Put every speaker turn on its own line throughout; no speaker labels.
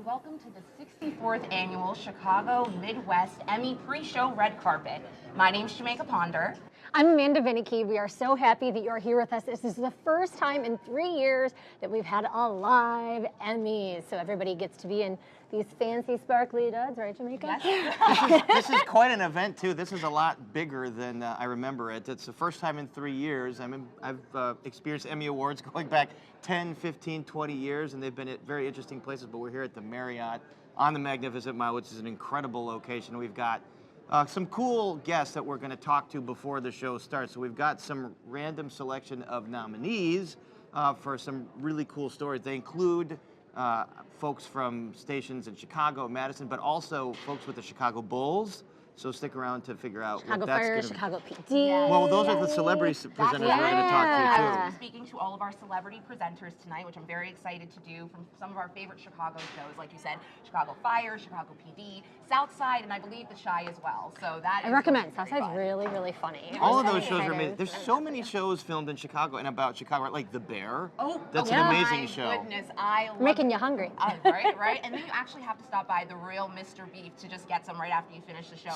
and welcome to the 64th Annual Chicago Midwest Emmy Pre-Show Red Carpet. My name's Jamaica Ponder.
I'm Amanda Vinicky. We are so happy that you're here with us. This is the first time in 3 years that we've had a live Emmys, so everybody gets to be in these fancy sparkly duds, right, Jamaica?
Yes.
This is quite an event, too. This is a lot bigger than I remember it. It's the first time in 3 years. I've experienced Emmy Awards going back 10, 15, 20 years, and they've been at very interesting places, but we're here at the Marriott on the Magnificent Mile, which is an incredible location. We've got some cool guests that we're going to talk to before the show starts. So we've got some random selection of nominees for some really cool stories. They include folks from stations in Chicago, Madison, but also folks with the Chicago Bulls. So stick around to figure out
Chicago
what that's
Fire,
going to be.
Chicago PD.
Yeah.
Well, those are the celebrity presenters we're going to talk to, too.
I'm speaking to all of our celebrity presenters tonight, which I'm very excited to do from some of our favorite Chicago shows, like you said, Chicago Fire, Chicago PD, Southside, and I believe The Chi as well. So that
I recommend. Southside's really, really funny.
All of
I'm
those shows are
excited.
amazing. There's so many shows filmed in Chicago and about Chicago, like The Bear.
Oh,
that's
yeah.
an amazing
my
show.
Goodness, I love
Making you hungry.
right. And then you actually have to stop by the real Mr. Beef to just get some right after you finish the show.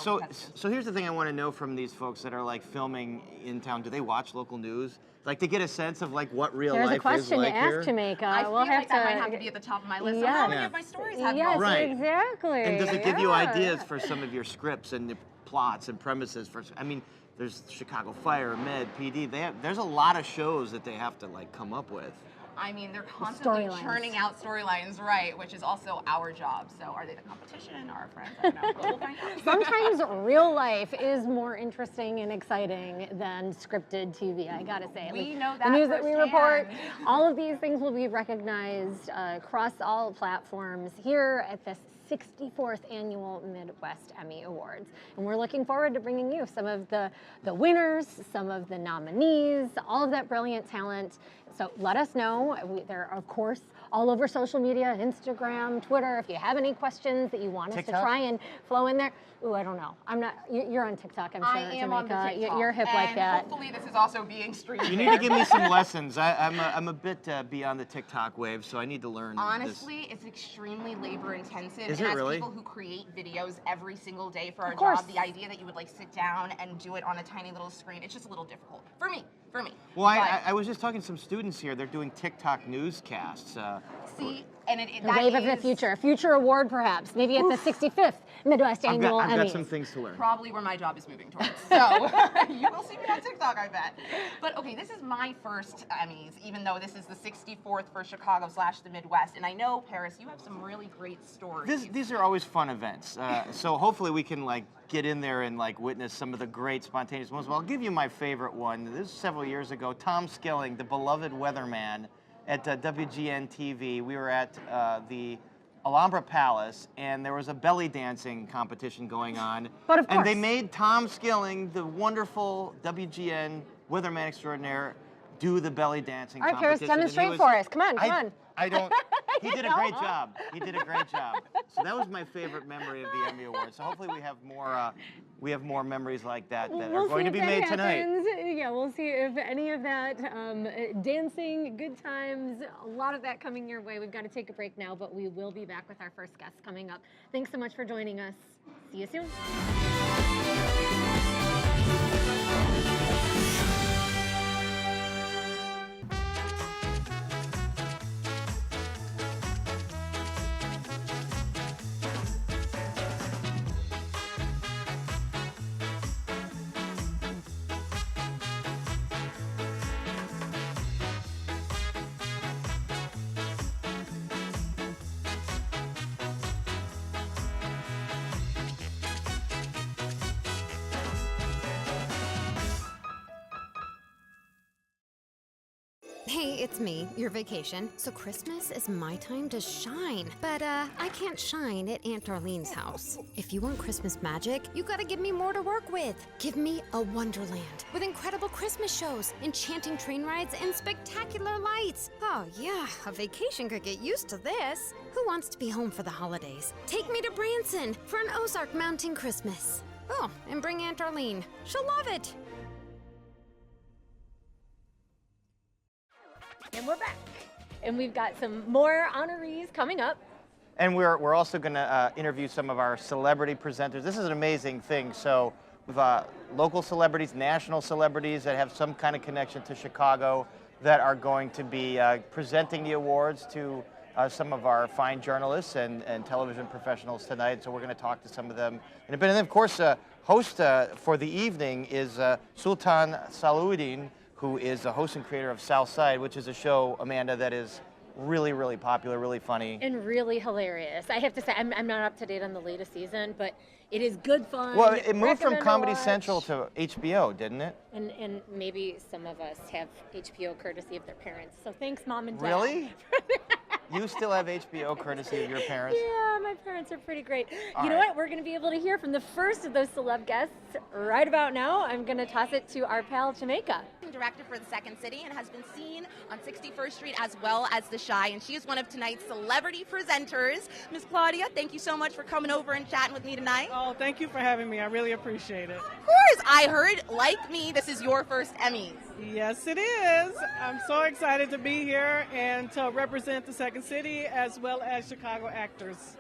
So here's the thing I want to know from these folks that are like filming in town. Do they watch local news? Like to get a sense of like what real
There's
life
a question
is like
to ask
here?
Jamaica.
I feel
we'll have
like that might have to be at the top of my list. So
Yes.
how many of my stories have
Yes,
y'all?
Right.
exactly.
And does it give you
Yeah.
ideas for some of your scripts and the plots and premises for? I mean, there's Chicago Fire, Med, PD. There's a lot of shows that they have to like come up with.
I mean, they're constantly
storylines.
churning out storylines, right, which is also our job. So are they the competition? Are our friends? I don't know. But we'll find out.
Sometimes real life is more interesting and exciting than scripted TV, I gotta say.
We
Like,
know
the
that
news that we report,
firsthand.
all of these things will be recognized across all platforms here at this 64th Annual Midwest Emmy Awards. And we're looking forward to bringing you some of the winners, some of the nominees, all of that brilliant talent. So let us know. They're, of course, all over social media, Instagram, Twitter. If you have any questions that you want us to
TikTok?
try and flow in there. Ooh, I don't know. I'm not. You're on TikTok, I'm sure.
I am on the
Jamaica.
TikTok.
You're hip like
and
that.
hopefully this is also being streamed.
You need to give me some lessons. I'm a bit beyond the TikTok wave, so I need to learn.
Honestly, it's extremely labor intensive.
Is
and
it
as
really?
people who create videos every single day for our
Of course.
job, the idea that you would like sit down and do it on a tiny little screen, it's just a little difficult. For me.
Well, I was just talking to some students here. They're doing TikTok newscasts.
See, and
The
that
wave of the
is
future. A future award, perhaps. Maybe at the 65th Midwest Annual
I've got
Emmys.
some things to learn.
probably where my job is moving towards. So you will see me on TikTok, I bet. But okay, this is my first Emmys, even though this is the 64th for Chicago / the Midwest. And I know, Paris, you have some really great stories.
These are always fun events. So hopefully we can like get in there and like witness some of the great spontaneous moments. Well, I'll give you my favorite one. This is several years ago. Tom Skilling, the beloved weatherman at WGN TV. We were at the Alhambra Palace, and there was a belly dancing competition going on.
But of
And they
course.
made Tom Skilling, the wonderful WGN weatherman extraordinaire, do the belly dancing
All right, Paris,
competition. And he
demonstrate
was-
for us. Come on.
I don't. He did a great job. He did a great job. So that was my favorite memory of the Emmy Awards. So hopefully we have more. We have more memories like that that are going to be made tonight.
Yeah, we'll see if any of that dancing, good times, a lot of that coming your way. We've got to take a break now, but we will be back with our first guest coming up. Thanks so much for joining us. See you soon.
Hey, it's me, your vacation. So Christmas is my time to shine. But I can't shine at Aunt Darlene's house. If you want Christmas magic, you gotta give me more to work with. Give me a wonderland with incredible Christmas shows, enchanting train rides, and spectacular lights. Oh yeah, a vacation could get used to this. Who wants to be home for the holidays? Take me to Branson for an Ozark Mountain Christmas. Oh, and bring Aunt Darlene. She'll love it.
And we're back. And we've got some more honorees coming up.
And we're also going to interview some of our celebrity presenters. This is an amazing thing. So we've local celebrities, national celebrities that have some kind of connection to Chicago that are going to be presenting the awards to some of our fine journalists and television professionals tonight. So we're going to talk to some of them in a bit. And then, of course, host for the evening is Sultan Salahuddin, who is the host and creator of South Side, which is a show, Amanda, that is really, really popular, really funny.
And really hilarious. I have to say, I'm not up to date on the latest season, but it is good fun.
Well, it moved from
Recommend to
Comedy
watch.
Central to HBO, didn't it?
And maybe some of us have HBO courtesy of their parents. So thanks, Mom and Dad.
Really? You still have HBO courtesy of your parents?
Yeah, my parents are pretty great.
All
You know
right.
what? We're going to be able to hear from the first of those celeb guests right about now. I'm going to toss it to our pal, Jamaica.
Director for the Second City and has been seen on 61st Street as well as The Chi, and she is one of tonight's celebrity presenters. Miss Claudia, thank you so much for coming over and chatting with me tonight.
Oh, thank you for having me. I really appreciate it.
Of course, I heard, like me, this is your first Emmys.
Yes, it is. I'm so excited to be here and to represent the Second City as well as Chicago actors.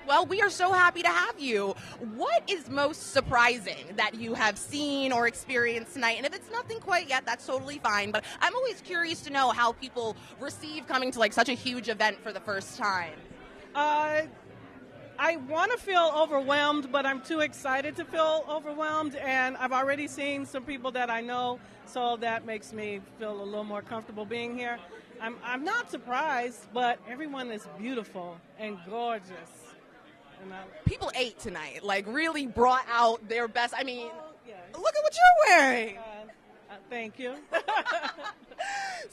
Well, we are so happy to have you. What is most surprising that you have seen or experienced tonight? And if it's nothing quite yet, that's totally fine. But I'm always curious to know how people receive coming to like such a huge event for the first time.
I want to feel overwhelmed, but I'm too excited to feel overwhelmed. And I've already seen some people that I know, so that makes me feel a little more comfortable being here. I'm not surprised, but everyone is beautiful and gorgeous.
People ate tonight, like really brought out their best. I mean,
Yes.
look at what you're wearing.
Thank you.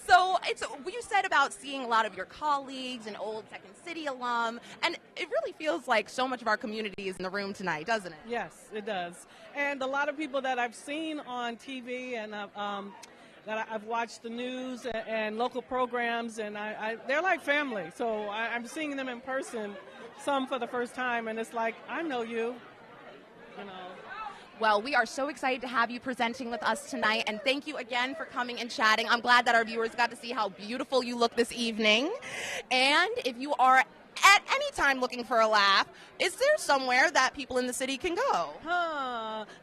So it's what you said about seeing a lot of your colleagues and old Second City alum, and it really feels like so much of our community is in the room tonight, doesn't it?
Yes, it does. And a lot of people that I've seen on TV and that I've watched the news and local programs, and they're like family. So I'm seeing them in person, some for the first time, and it's like, I know you, you know.
Well, we are so excited to have you presenting with us tonight, and thank you again for coming and chatting. I'm glad that our viewers got to see how beautiful you look this evening. And if you are at any time looking for a laugh, is there somewhere that people in the city can go?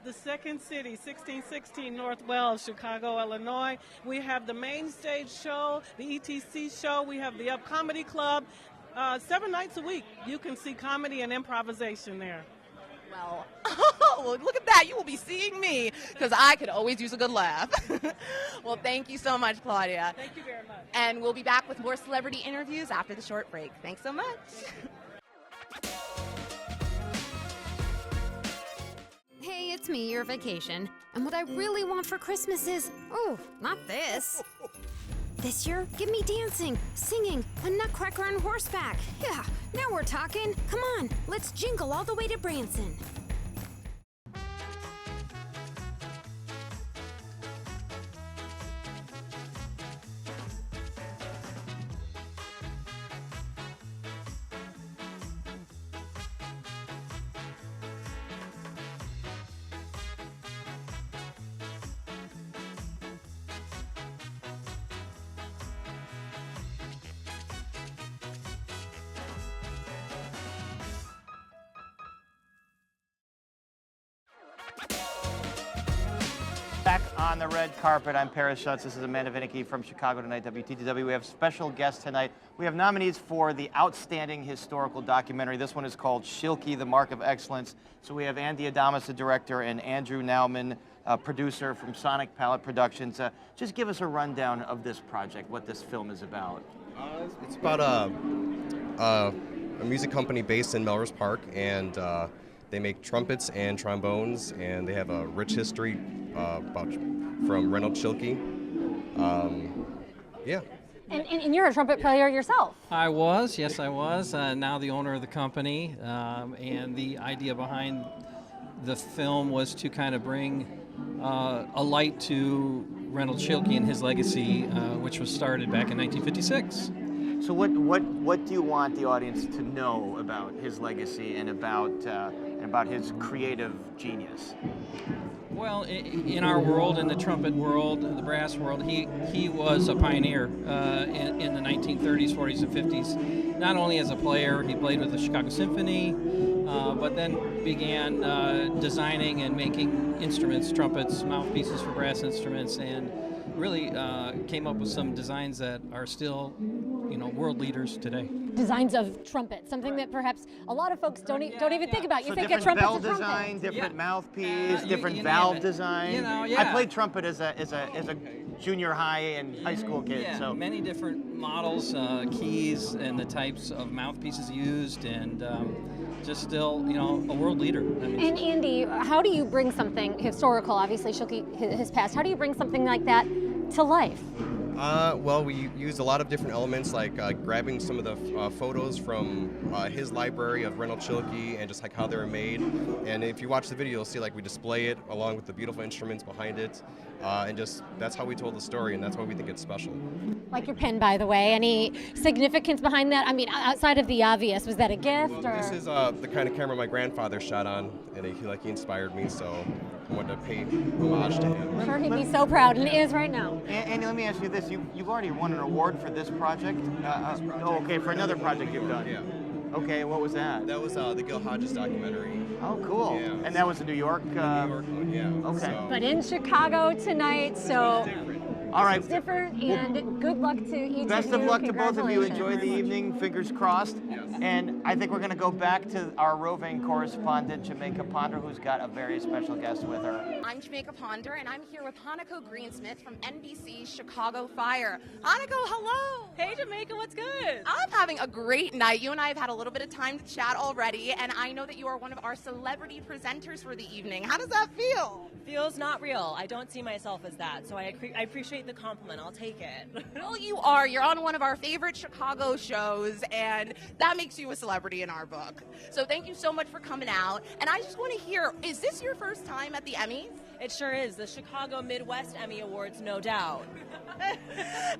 The Second City, 1616 North Wells, Chicago, Illinois. We have the main stage show, the ETC show. We have the Up Comedy Club. 7 nights a week, you can see comedy and improvisation there.
Well, well, look at that. You will be seeing me because I could always use a good laugh. Well, thank you so much, Claudia.
Thank you very much.
And we'll be back with more celebrity interviews after the short break. Thanks so much.
Hey, it's me, your vacation. And what I really want for Christmas is, oh, not this. This year, give me dancing, singing, a nutcracker on horseback. Yeah, now we're talking. Come on, let's jingle all the way to Branson.
Back on the red carpet, I'm Paris Schutz. This is Amanda Vinicky from Chicago Tonight, WTTW. We have special guests tonight. We have nominees for the Outstanding Historical Documentary. This one is called Schilke, The Mark of Excellence. So we have Andy Adamas, the director, and Andrew Nauman, producer from Sonic Palette Productions. Just give us a rundown of this project, what this film is about.
It's about a music company based in Melrose Park, and they make trumpets and trombones, and they have a rich history from Reynold Schilke. Yeah.
And you're a trumpet player yourself.
I was, yes, I was. Now the owner of the company, and the idea behind the film was to kind of bring a light to Reynold Schilke and his legacy, which was started back in 1956.
So what do you want the audience to know about his legacy and about his creative genius?
Well, in our world, in the trumpet world, the brass world, he was a pioneer in the 1930s, 40s, and 50s. Not only as a player, he played with the Chicago Symphony, but then began designing and making instruments, trumpets, mouthpieces for brass instruments, and really came up with some designs that are still, world leaders today.
Designs of trumpets, something that perhaps a lot of folks don't even think about. You
So
think of
different
trumpets
bell
as trumpets.
design, different mouthpiece,
you
different
name
valve
it.
design. I
Yeah.
played trumpet as a junior high and high school kid.
Yeah,
So
many different models, keys, and the types of mouthpieces used, and just still, a world leader. I mean,
And Andy, how do you bring something historical, obviously Shilky, his past, how do you bring something like that to life?
Well, we used a lot of different elements, like grabbing some of the photos from his library of Reynolds Schilke and just like how they were made. And if you watch the video, you'll see like we display it along with the beautiful instruments behind it. And just that's how we told the story, and that's why we think it's special.
Like your pen, by the way. Any significance behind that? I mean, outside of the obvious, was that a gift?
Well, this is the kind of camera my grandfather shot on, and he inspired me, so I wanted to pay homage to him.
I'm sure he'd be so proud, and is right now.
Andy, let me ask you this: you've already won an award for this project. Okay, for another project you've done.
Yeah.
Okay, what was that?
That was the Gil Hodges documentary.
Oh, cool.
Yeah.
And that was in New York.
New York one, yeah.
Okay.
So,
But in Chicago tonight, so
all right.
it's different, and good luck to each of you.
Best of luck to both of you.
Congratulations.
Enjoy the evening. Fingers crossed.
Yes.
And I think we're going to go back to our roving correspondent, Jamaica Ponder, who's got a very special guest with her.
I'm Jamaica Ponder, and I'm here with Hanako Greensmith from NBC's Chicago Fire. Hanako, hello!
Hey Jamaica, what's good?
I'm having a great night. You and I have had a little bit of time to chat already, and I know that you are one of our celebrity presenters for the evening. How does that feel?
Feels not real. I don't see myself as that, so I appreciate the compliment. I'll take it.
Well, you are. You're on one of our favorite Chicago shows, and that makes you a celebrity in our book. So thank you so much for coming out. And I just want to hear, is this your first time at the Emmys?
It sure is. The Chicago Midwest Emmy Awards, no doubt.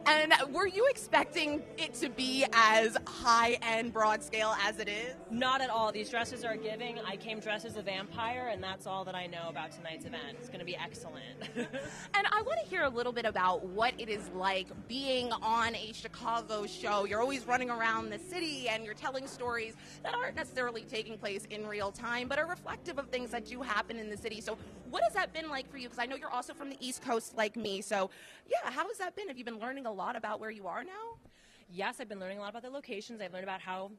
And were you expecting it to be as high-end, broad scale as it is?
Not at all. These dresses are giving. I came dressed as a vampire, and that's all that I know about tonight's event. It's going to be excellent.
And I want to hear a little bit about what it is like being on a Chicago show. You're always running around the city and you're telling stories that aren't necessarily taking place in real time, but are reflective of things that do happen in the city. So what has that been like for you? Because I know you're also from the East Coast like me. So yeah, how has that been? Have you been learning a lot about where you are now?
Yes, I've been learning a lot about the locations. I've learned about how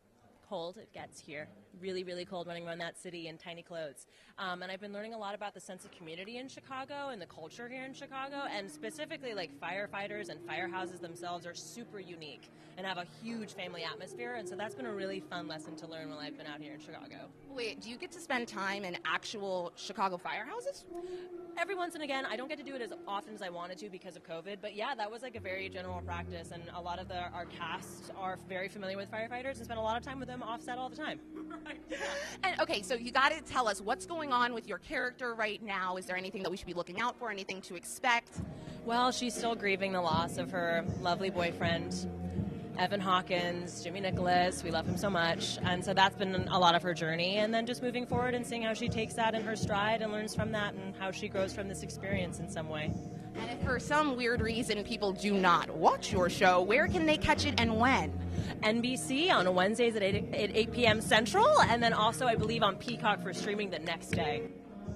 cold it gets here. Really, really cold running around that city in tiny clothes. And I've been learning a lot about the sense of community in Chicago and the culture here in Chicago, and specifically like firefighters and firehouses themselves are super unique and have a huge family atmosphere, and so that's been a really fun lesson to learn while I've been out here in Chicago.
Wait, do you get to spend time in actual Chicago firehouses?
Every once and again, I don't get to do it as often as I wanted to because of COVID, but yeah, that was like a very general practice, and a lot of our cast are very familiar with firefighters and spend a lot of time with them offset all the time.
And okay, so you got to tell us what's going on with your character right now. Is there anything that we should be looking out for, anything to expect?
Well, she's still grieving the loss of her lovely boyfriend, Evan Hawkins, Jimmy Nicholas. We love him so much. And so that's been a lot of her journey. And then just moving forward and seeing how she takes that in her stride and learns from that and how she grows from this experience in some way.
And if for some weird reason people do not watch your show, where can they catch it and when?
NBC on Wednesdays at 8 p.m. Central, and then also, I believe, on Peacock for streaming the next day.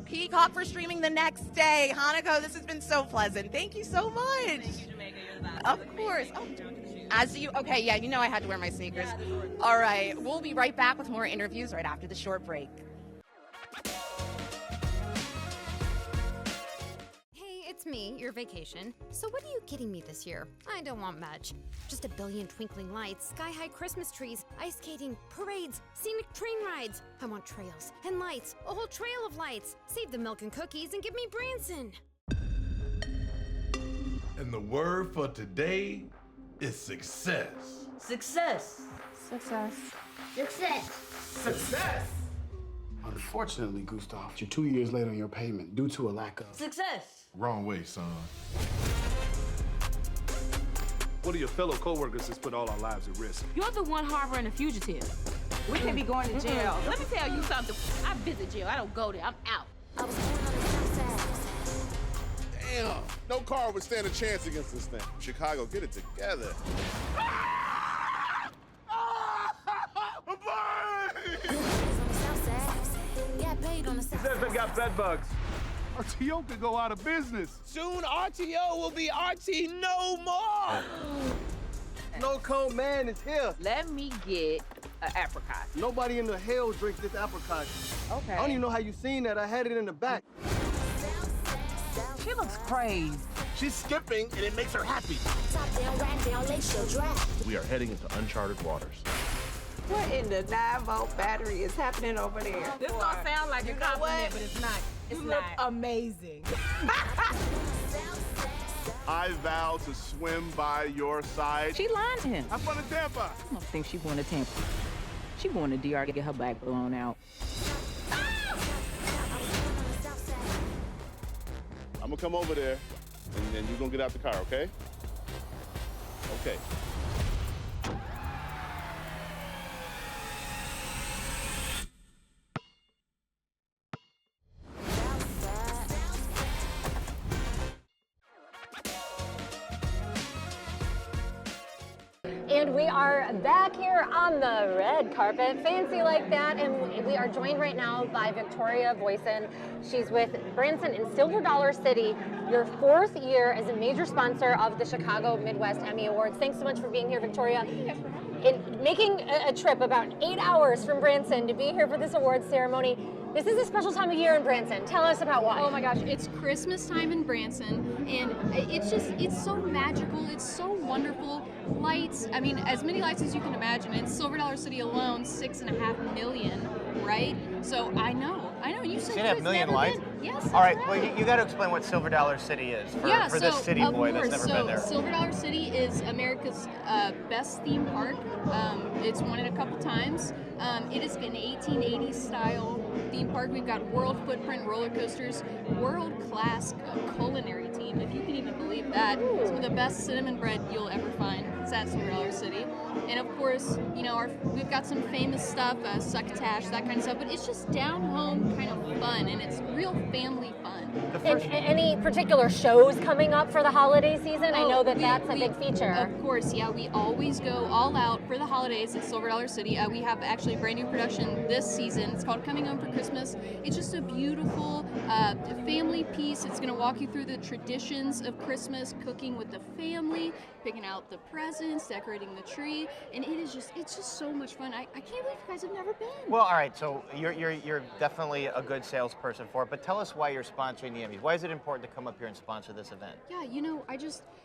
Peacock for streaming the next day. Hanako, this has been so pleasant. Thank you so much.
Thank you, Jamaica. You're the best.
Of course. Oh, as you, okay, yeah, you know I had to wear my sneakers. All right, we'll be right back with more interviews right after the short break.
It's me, your vacation. So what are you getting me this year? I don't want much. Just a billion twinkling lights, sky-high Christmas trees, ice skating, parades, scenic train rides. I want trails and lights, a whole trail of lights. Save the milk and cookies and give me Branson.
And the word for today is success.
Success.
Success.
Success.
Success!
Unfortunately, Gustav, you're 2 years late on your payment due to a lack of
Success.
Wrong way, son.
One of your fellow co-workers has put all our lives at risk.
You're the one harboring a fugitive. We can be going to jail. Let me tell you something. I visit jail. I don't go there. I'm out.
I was born on the south side.
Damn. No car would stand a chance against this thing. Chicago, get it together.
This husband got bed bugs. RTO could go out of business.
Soon RTO will be RT no more.
No Cone Man is here.
Let me get an apricot.
Nobody in the hell drinks this apricot.
Okay.
I don't even know how you seen that. I had it in the back.
She looks crazy.
She's skipping, and it makes her happy. We are heading into uncharted waters.
What in the 9-volt battery is happening over there? This don't sound like a compliment, but it's not. It's not. Amazing.
I vow to swim by your side.
She lying to him.
I'm from the Tampa.
I don't think she going to Tampa. She going to DR to get her back blown out.
I'm gonna come over there, and then you're gonna get out the car, okay? Okay.
And we are back here on the red carpet, fancy like that, and we are joined right now by Victoria Boyson. She's with Branson in Silver Dollar City, your 4th year as a major sponsor of the Chicago Midwest Emmy Awards. Thanks so much for being here, Victoria. In making a trip about 8 hours from Branson to be here for this awards ceremony. This is a special time of year in Branson. Tell us about why.
Oh my gosh, it's Christmas time in Branson, and it's so magical, it's so wonderful. Lights, I mean, as many lights as you can imagine. In Silver Dollar City alone, 6.5 million, right? So I know. You said
6.5 million lights?
Yes.
All right, well, you got to explain what Silver Dollar City is for this city boy that's never been there.
Silver Dollar City is America's best theme park. It's won it a couple times. It is an 1880s style theme park. We've got world footprint roller coasters, world-class culinary team, if you can even believe that. Some of the best cinnamon bread you'll ever find. It's at Silver Dollar City. And of course, we've got some famous stuff, succotash, that kind of stuff, but it's just down-home kind of fun, and it's real family fun.
And any particular shows coming up for the holiday season? I know that's a big feature.
Of course, yeah. We always go all out for the holidays at Silver Dollar City. We have actually a brand new production this season. It's called Coming Home for Christmas. It's just a beautiful family piece. It's going to walk you through the traditions of Christmas, cooking with the family, picking out the presents, decorating the tree, and it's just so much fun. I can't believe you guys have never been.
Well, all right, so you're definitely a good salesperson for it, but tell us why you're sponsoring the Emmys. Why is it important to come up here and sponsor this event?
Yeah,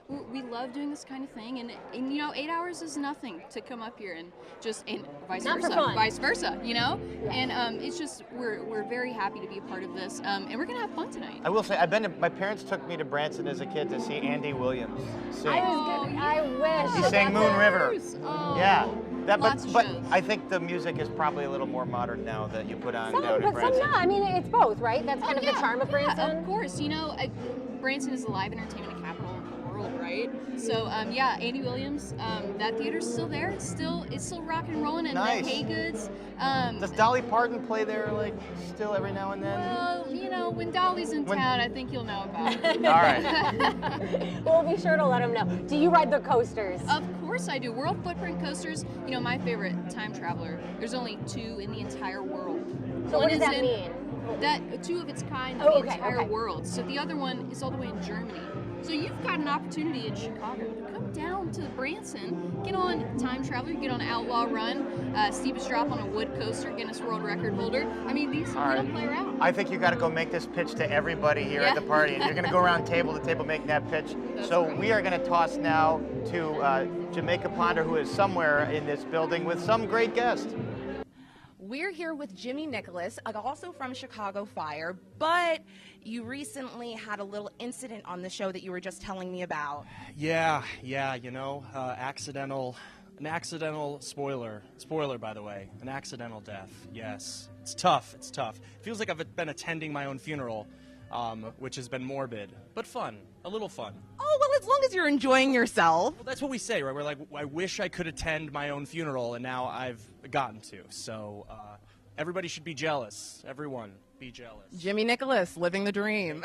we love doing this kind of thing, and 8 hours is nothing to come up here and vice versa,
Yeah.
And it's just we're very happy to be a part of this, and we're gonna have fun tonight.
I will say, my parents took me to Branson as a kid to see Andy Williams sing.
I wish.
He sang Moon River.
Oh.
Yeah.
Lots of
but
shows.
I think the music is probably a little more modern now that you put on down in
But
Branson.
some not. I mean, it's both, right? That's kind of the charm of Branson.
Yeah, of course. Branson is the live entertainment capital of the world, right? So, Andy Williams, that theater's still there. It's still rocking and rolling, and
Nice.
the Haygoods.
Does Dolly Parton play there, still every now and then?
Well, when Dolly's in town, I think you'll know about it.
All right.
We'll be sure to let them know. Do you ride the coasters?
Of course I do. World Footprint coasters, my favorite, Time Traveler. There's only 2 in the entire world.
So what does that mean?
That 2 of its kind in the entire world. So the other one is all the way in Germany. So you've got an opportunity in Chicago to come down to Branson, get on Time Traveler, get on Outlaw Run, steepest drop on a wood coaster, Guinness World Record holder. I mean, we don't play around.
I think you got to go make this pitch to everybody here at the party, and you're going to go around table to table making that pitch. We are going to toss now to Jamaica Ponder, who is somewhere in this building with some great guest.
We're here with Jimmy Nicholas, also from Chicago Fire, but you recently had a little incident on the show that you were just telling me about.
Yeah, an accidental spoiler by the way, an accidental death, yes. It's tough. Feels like I've been attending my own funeral, which has been morbid, but fun, a little fun.
Oh, well, as long as you're enjoying yourself.
Well, that's what we say, right? We're like, I wish I could attend my own funeral, and now I've gotten to. So everybody should be jealous. Everyone, be jealous.
Jimmy Nicholas, living the dream.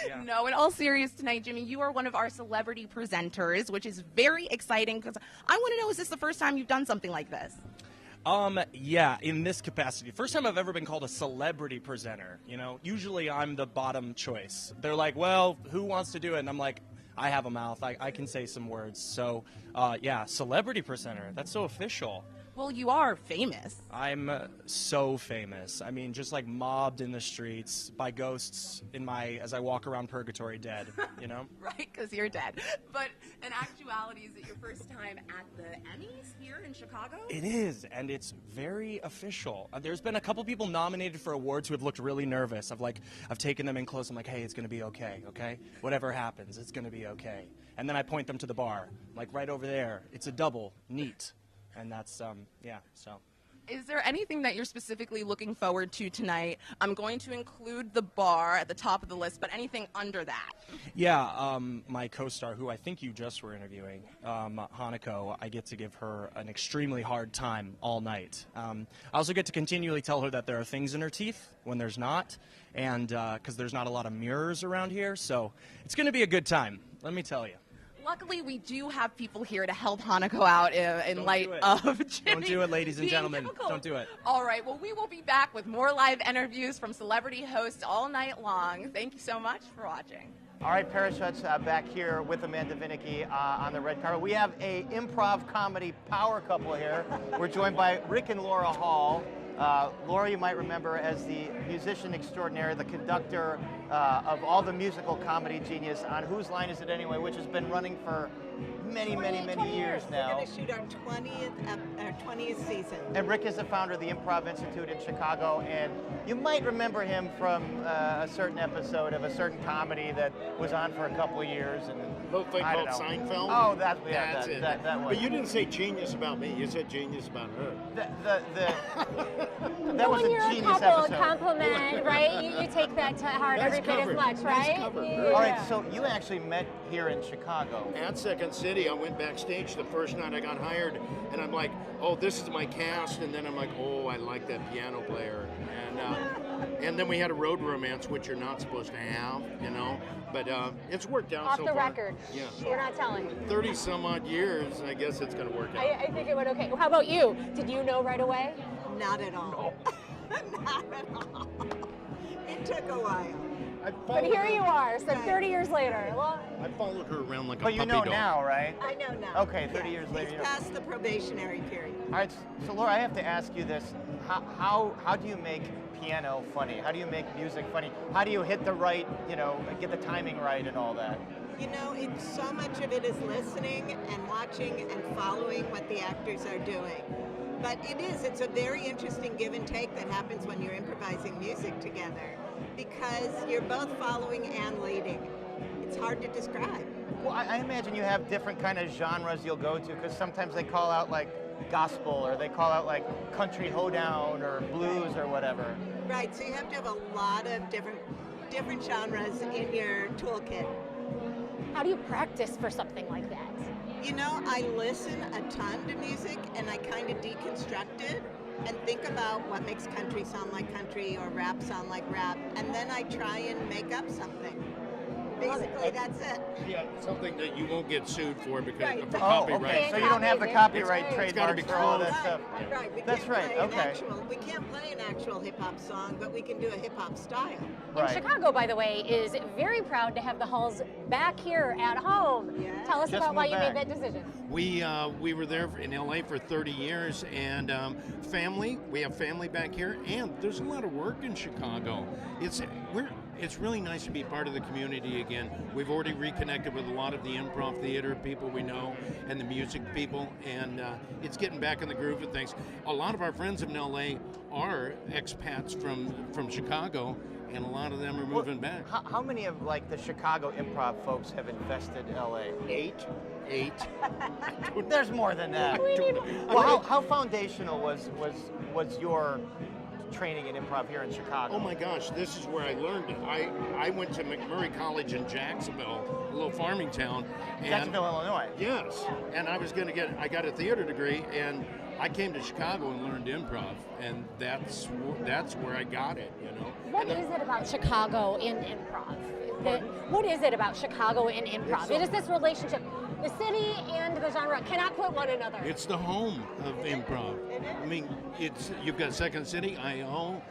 Yeah,
No, in all seriousness tonight, Jimmy, you are one of our celebrity presenters, which is very exciting because I want to know, is this the first time you've done something like this?
Yeah, in this capacity. First time I've ever been called a celebrity presenter, you know. Usually I'm the bottom choice. They're like, well, who wants to do it? And I'm like, I have a mouth. I can say some words. So, yeah, celebrity presenter. That's so official.
Well, you are famous.
I'm so famous. I mean, just like mobbed in the streets by ghosts as I walk around purgatory dead, you know?
Right, because you're dead. But in actuality, is it your first time at the Emmys here in Chicago?
It is, and it's very official. There's been a couple people nominated for awards who have looked really nervous. I've taken them in close. I'm like, hey, it's going to be okay, okay? Whatever happens, it's going to be okay. And then I point them to the bar, like right over there. It's a double, neat. And that's, yeah, so.
Is there anything that you're specifically looking forward to tonight? I'm going to include the bar at the top of the list, but anything under that?
Yeah, my co-star, who I think you just were interviewing, Hanako, I get to give her an extremely hard time all night. I also get to continually tell her that there are things in her teeth when there's not, and because there's not a lot of mirrors around here, so it's going to be a good time, let me tell you.
Luckily, we do have people here to help Hanako out in light of Jimmy.
Don't do it, ladies and gentlemen.
Difficult.
Don't do it.
All right. Well, we will be back with more live interviews from celebrity hosts all night long. Thank you so much for watching.
All right, Paris Schutz back here with Amanda Vinicki on the red carpet. We have a improv comedy power couple here. We're joined by Rick and Laura Hall. Laura, you might remember as the musician extraordinaire, the conductor of all the musical comedy genius on Whose Line Is It Anyway, which has been running for many years now.
We're going to shoot our 20th season.
And Rick is the founder of the Improv Institute in Chicago, and you might remember him from a certain episode of a certain comedy that was on for a couple of years. And
little thing called Seinfeld?
Oh,
that's
it. That one.
But you didn't say genius about me. You said genius about her.
That was a genius episode.
Compliment, right? You take that to heart every bit as much, right?
All right, so you actually met here in Chicago.
At Second City, I went backstage the first night I got hired, and I'm like, oh, this is my cast, and then I'm like, oh, I like that piano player. And then we had a road romance, which you're not supposed to have, you know, but it's worked out
Off
so
the
far.
record.
Yeah.
We're not telling.
30 some odd years, I guess it's going to work out.
I think it went okay. How about you? Did you know right away?
Not at all. Not at all. It took a while.
But here you are, so 30 years later. Well,
I followed her around like a
puppy dog. But you know now, right?
I know now.
Okay, 30 years later.
He's past the probationary period.
All right, so Laura, I have to ask you this. How do you make piano funny? How do you make music funny? How do you hit the right, get the timing right and all that?
You know, so much of it is listening and watching and following what the actors are doing. But it's a very interesting give and take that happens when you're improvising music together, because you're both following and leading. It's hard to describe.
Well, I imagine you have different kind of genres you'll go to, because sometimes they call out like gospel, or they call out like country hoedown or blues or whatever.
Right, so you have to have a lot of different genres in your toolkit.
How do you practice for something like that?
You know, I listen a ton to music, and I kind of deconstruct it and think about what makes country sound like country or rap sound like rap, and then I try and make up something. Basically, that's it.
Yeah, something that you won't get sued for because for
copyright.
copyright.
So you don't have the copyright trademarks for all that stuff.
Right.
That's right. Okay.
We can't play an actual hip hop song, but we can do a hip hop style.
And Chicago, by the way, is very proud to have the Halls back here at home.
Yeah.
Tell us about why you made that decision.
We were there in LA for 30 years, and family. We have family back here, and there's a lot of work in Chicago. It's really nice to be part of the community again. We've already reconnected with a lot of the improv theater people we know and the music people, and it's getting back in the groove of things. A lot of our friends in LA are expats from Chicago, and a lot of them are moving back.
How many of like the Chicago improv folks have infested LA?
Eight.
There's more than that. Well, how foundational was your training in improv here in Chicago?
Oh my gosh, this is where I learned it. I went to McMurray College in Jacksonville, a little farming town.
Jacksonville, Illinois.
Yes, and I got a theater degree, and I came to Chicago and learned improv, and that's where I got it, you know.
What is it about Chicago and improv? What is it about Chicago and improv? It is this relationship. The city and the genre cannot quit one another.
It's the home of improv. I mean, you've got Second City, IO.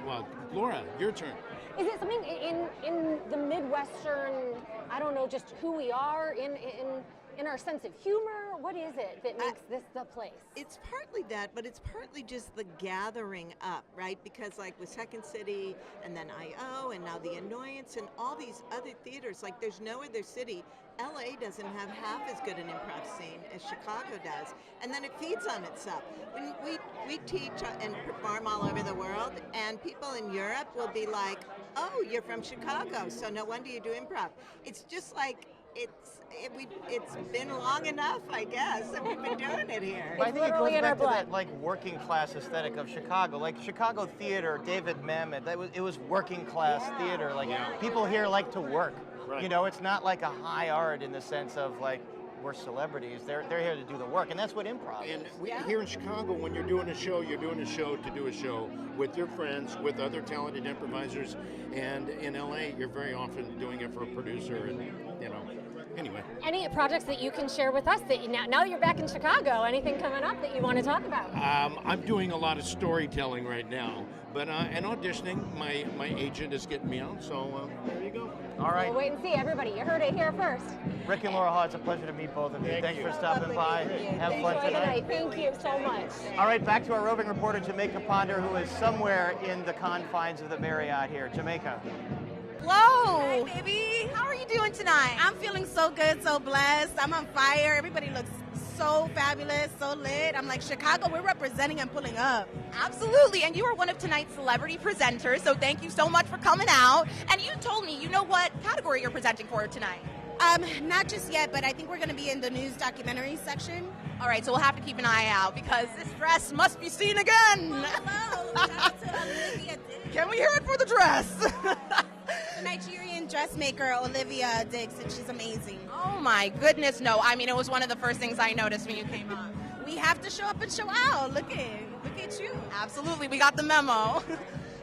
Well, Laura, your turn.
Is it something in the Midwestern, I don't know, just who we are in our sense of humor? What is it that makes this the place?
It's partly that, but it's partly just the gathering up, right? Because like with Second City and then IO and now The Annoyance and all these other theaters, like there's no other city. LA doesn't have half as good an improv scene as Chicago does. And then it feeds on itself. When we teach and perform all over the world, and people in Europe will be like, oh, you're from Chicago, so no wonder you do improv. It's just like, it's been long enough, I guess, that we've been doing it here.
I think it goes back to that like working class aesthetic of Chicago. Like Chicago theater, David Mamet, it was working class theater. Like people here like to work. Right. You know, it's not like a high art in the sense of like we're celebrities. They're here to do the work, and that's what improv is.
And here in Chicago, when you're doing a show to do a show with your friends, with other talented improvisers. And in LA, you're very often doing it for a producer, and you know. Anyway. Any
projects that you can share with us that now that you're back in Chicago, anything coming up that you want to talk about?
I'm doing a lot of storytelling right now, but and auditioning. My agent is getting me out, so there you go.
All right.
We'll wait and see, everybody. You heard it here first.
Rick and Laura Hall, it's a pleasure to meet both of you. Thanks for stopping by. Have fun tonight.
Thank you so much.
All right, back to our roving reporter, Jamaica Ponder, who is somewhere in the confines of the Marriott here. Jamaica.
Hello. Hi, baby. How are you doing tonight? I'm feeling so good, so blessed. I'm on fire. Everybody looks so fabulous, so lit. I'm like, Chicago, we're representing and pulling up.
Absolutely. And you are one of tonight's celebrity presenters, so thank you so much for coming out. And you told me, you know what category you're presenting for tonight?
Not just yet, but I think we're going to be in the news documentary section.
All right, so we'll have to keep an eye out because this dress must be seen again.
Oh, hello. Shout out to Olivia Diggs.
Can we hear it for the dress?
Nigerian dressmaker Olivia Diggs, and she's amazing.
Oh my goodness, no. I mean, it was one of the first things I noticed when you came up.
We have to show up and show out. Look at you.
Absolutely, we got the memo.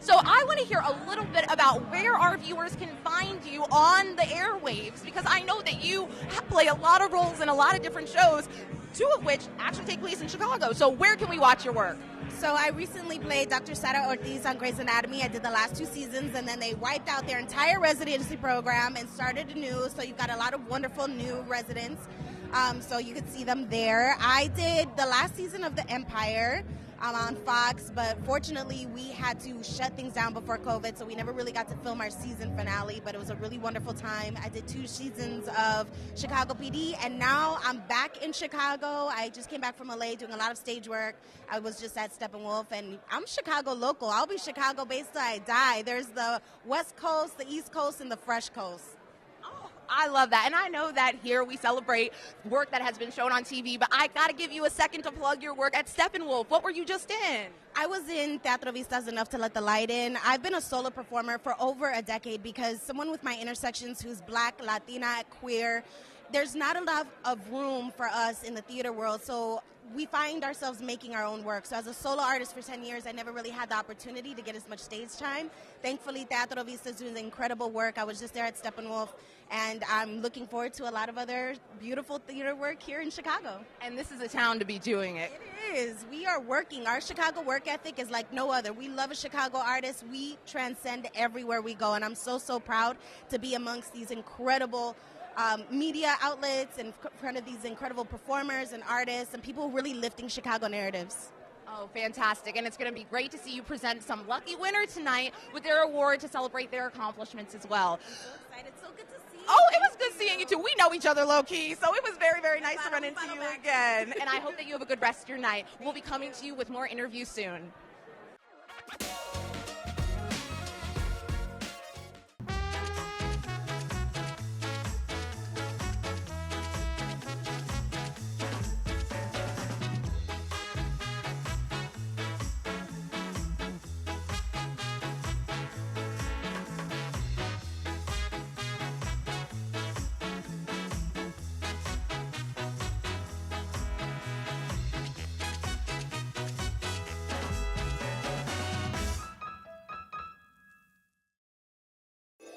So I want to hear a little bit about where our viewers can find you on the airwaves, because I know that you play a lot of roles in a lot of different shows, two of which actually take place in Chicago. So where can we watch your work?
So I recently played Dr. Sarah Ortiz on Grey's Anatomy. I did the last 2 seasons, and then they wiped out their entire residency program and started anew. So you've got a lot of wonderful new residents. So you could see them there. I did the last season of The Empire on Fox, but fortunately we had to shut things down before COVID, so we never really got to film our season finale, but it was a really wonderful time. I did 2 seasons of Chicago PD, and now I'm back in Chicago. I just came back from LA doing a lot of stage work. I was just at Steppenwolf, and I'm Chicago local. I'll be Chicago based till I die. There's the West Coast, the East Coast, and the Fresh Coast.
I love that. And I know that here we celebrate work that has been shown on TV, but I got to give you a second to plug your work at Steppenwolf. What were you just in?
I was in Teatro Vistas Enough to Let the Light In. I've been a solo performer for over a decade because someone with my intersections who's Black, Latina, queer, there's not a lot of room for us in the theater world. So we find ourselves making our own work. So as a solo artist for 10 years, I never really had the opportunity to get as much stage time. Thankfully, Teatro Vista is doing incredible work. I was just there at Steppenwolf, and I'm looking forward to a lot of other beautiful theater work here in Chicago.
And this is a town to be doing it.
It is. We are working. Our Chicago work ethic is like no other. We love a Chicago artist. We transcend everywhere we go, and I'm so, so proud to be amongst these incredible media outlets and in front of these incredible performers and artists and people really lifting Chicago narratives.
Oh, fantastic. And it's going to be great to see you present some lucky winner tonight with their award to celebrate their accomplishments as well.
I'm so excited. So good to see you.
Oh, it was good seeing you too. We know each other low-key, so it was very, very nice to run into you again. And I hope that you have a good rest of your night. We'll be coming to you with more interviews soon.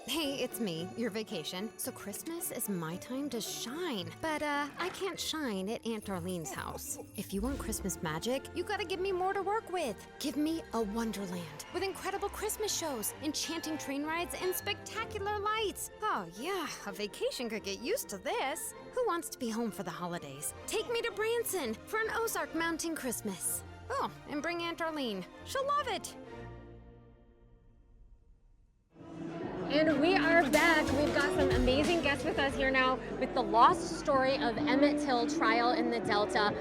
Hey, it's me, your vacation. So Christmas is my time to shine. But I can't shine at Aunt Darlene's house. If you want Christmas magic, you gotta give me more to work with. Give me a wonderland with incredible Christmas shows, enchanting train rides, and spectacular lights. Oh yeah, a vacation could get used to this. Who wants to be home for the holidays? Take me to Branson for an Ozark Mountain Christmas. Oh, and bring Aunt Darlene. She'll love it.
And we are back. We've got some amazing guests with us here now with the lost story of Emmett Till trial in the Delta.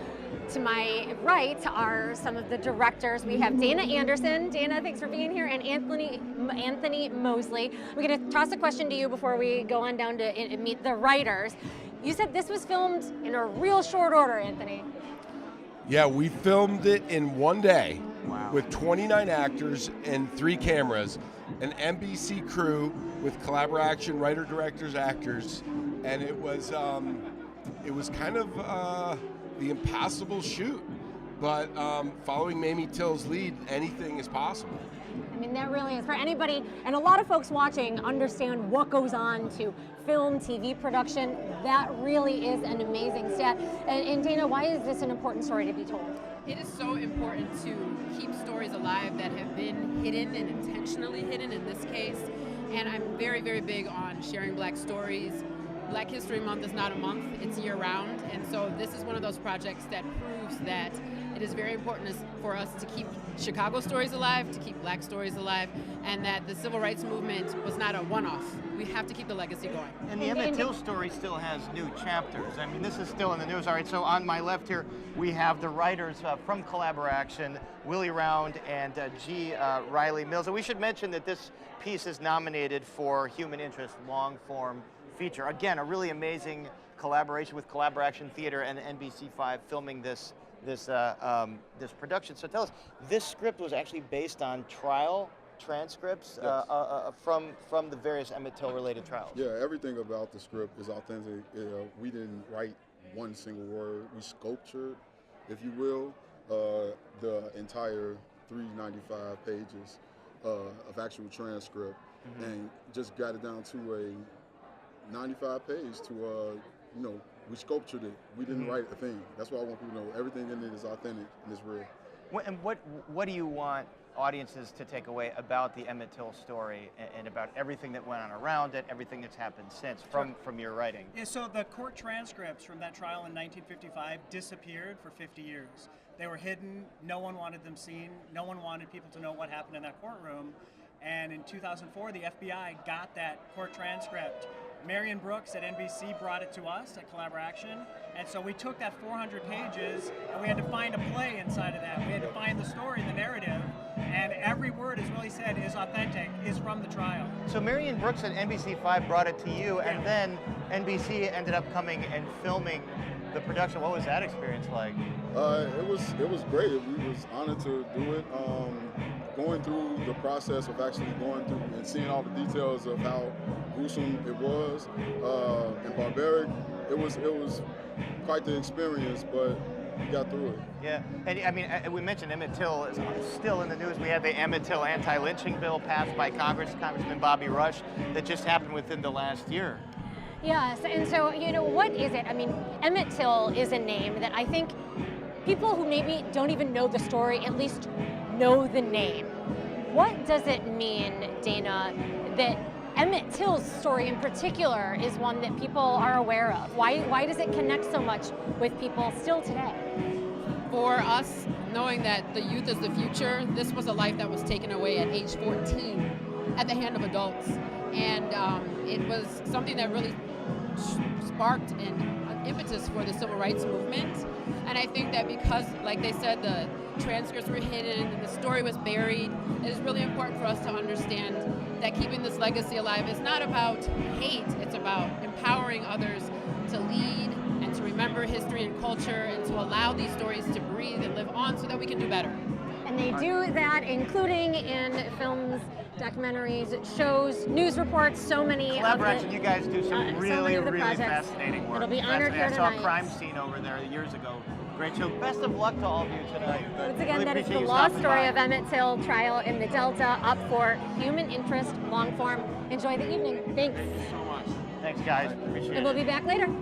To my right are some of the directors. We have Dana Anderson. Dana, thanks for being here, and Anthony Mosley. We're going to toss a question to you before we go on down to meet the writers. You said this was filmed in a real short order, Anthony.
Yeah, we filmed it in one day with 29 actors and 3 cameras, an NBC crew with collaboration, writer, directors, actors, and it was kind of the impossible shoot. But following Mamie Till's lead, anything is possible.
I mean, that really is. For anybody, and a lot of folks watching understand what goes on to film, TV production. That really is an amazing stat. And Dana, why is this an important story to be told?
It is so important to keep stories alive that have been hidden and intentionally hidden in this case. And I'm very, very big on sharing Black stories. Black History Month is not a month, it's year round. And so this is one of those projects that proves that it is very important for us to keep Chicago stories alive, to keep Black stories alive, and that the civil rights movement was not a one-off. We have to keep the legacy going.
And the Emmett Till story still has new chapters. I mean, this is still in the news. All right, so on my left here, we have the writers from Collaboration, Willie Round and G. Riley Mills. And we should mention that this piece is nominated for Human Interest Long-Form Feature. Again, a really amazing collaboration with Collaboration Theater and NBC5 filming this production. So tell us, this script was actually based on trial transcripts from the various Emmett Till related trials.
Yeah, everything about the script is authentic. We didn't write one single word. We sculptured, if you will, the entire 395 pages of actual transcript, and just got it down to a 95 page to we sculptured it. We didn't write a thing. That's why I want people to know everything in it is authentic and it's real.
And what do you want audiences to take away about the Emmett Till story and about everything that went on around it, everything that's happened since from your writing?
Yeah, so the court transcripts from that trial in 1955 disappeared for 50 years. They were hidden. No one wanted them seen. No one wanted people to know what happened in that courtroom. And in 2004, the FBI got that court transcript. Marion Brooks at NBC brought it to us at Collaboration, and so we took that 400 pages and we had to find a play inside of that. We had to find the story, the narrative, and every word, as Willie said, is authentic, is from the trial.
So Marion Brooks at NBC5 brought it to you, and then NBC ended up coming and filming the production. What was that experience like?
It was great. We was honored to do it. Going through the process of actually going through and seeing all the details of how gruesome it was and barbaric, it was quite the experience, but we got through it.
Yeah, and I mean, we mentioned Emmett Till is still in the news. We had the Emmett Till anti-lynching bill passed by Congressman Bobby Rush that just happened within the last year.
Yes, and so, what is it? I mean, Emmett Till is a name that I think people who maybe don't even know the story at least know the name. What does it mean, Dana, that Emmett Till's story in particular is one that people are aware of? Why does it connect so much with people still today?
For us, knowing that the youth is the future, this was a life that was taken away at age 14 at the hand of adults. And it was something that really sparked an impetus for the civil rights movement. And I think that because, like they said, the transcripts were hidden and the story was buried, it is really important for us to understand that keeping this legacy alive is not about hate, it's about empowering others to lead and to remember history and culture and to allow these stories to breathe and live on so that we can do better.
And they do that, including in films documentaries, shows, news reports, so many.
Collaboration, you guys do some really,
of the
really
projects.
fascinating work.
It'll be honored here
I saw
tonight.
Crime Scene over there years ago. Great show. Best of luck to all of you tonight.
Once again,
Really
that is
appreciate
the
you
law
stopping
story
by.
of Emmett Till trial in the Delta, up for human interest, long form. Enjoy the evening. Thanks.
Thank you so much. Thanks, guys. Appreciate
And we'll
it.
be back later.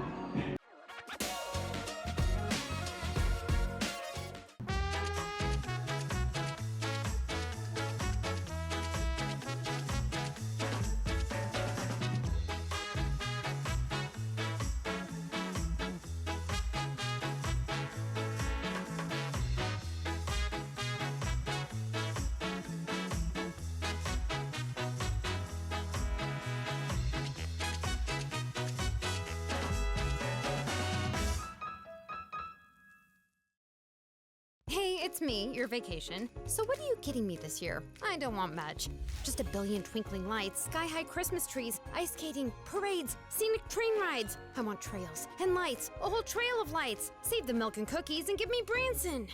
Hey, it's me, your vacation. So what are you getting me this year? I don't want much. Just a billion twinkling lights, sky-high Christmas trees, ice skating, parades, scenic train rides. I want trails and lights, a whole trail of lights. Save the milk and cookies and give me Branson.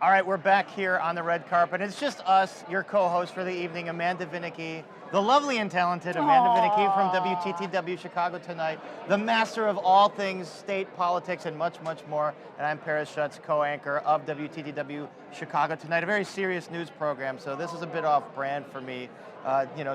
All right, we're back here on the red carpet. It's just us, your co-host for the evening, Amanda Vinicky, the lovely and talented Amanda Vinicky from WTTW Chicago tonight, the master of all things state politics and much, much more. And I'm Paris Schutz, co-anchor of WTTW Chicago tonight, a very serious news program. So this is a bit off-brand for me,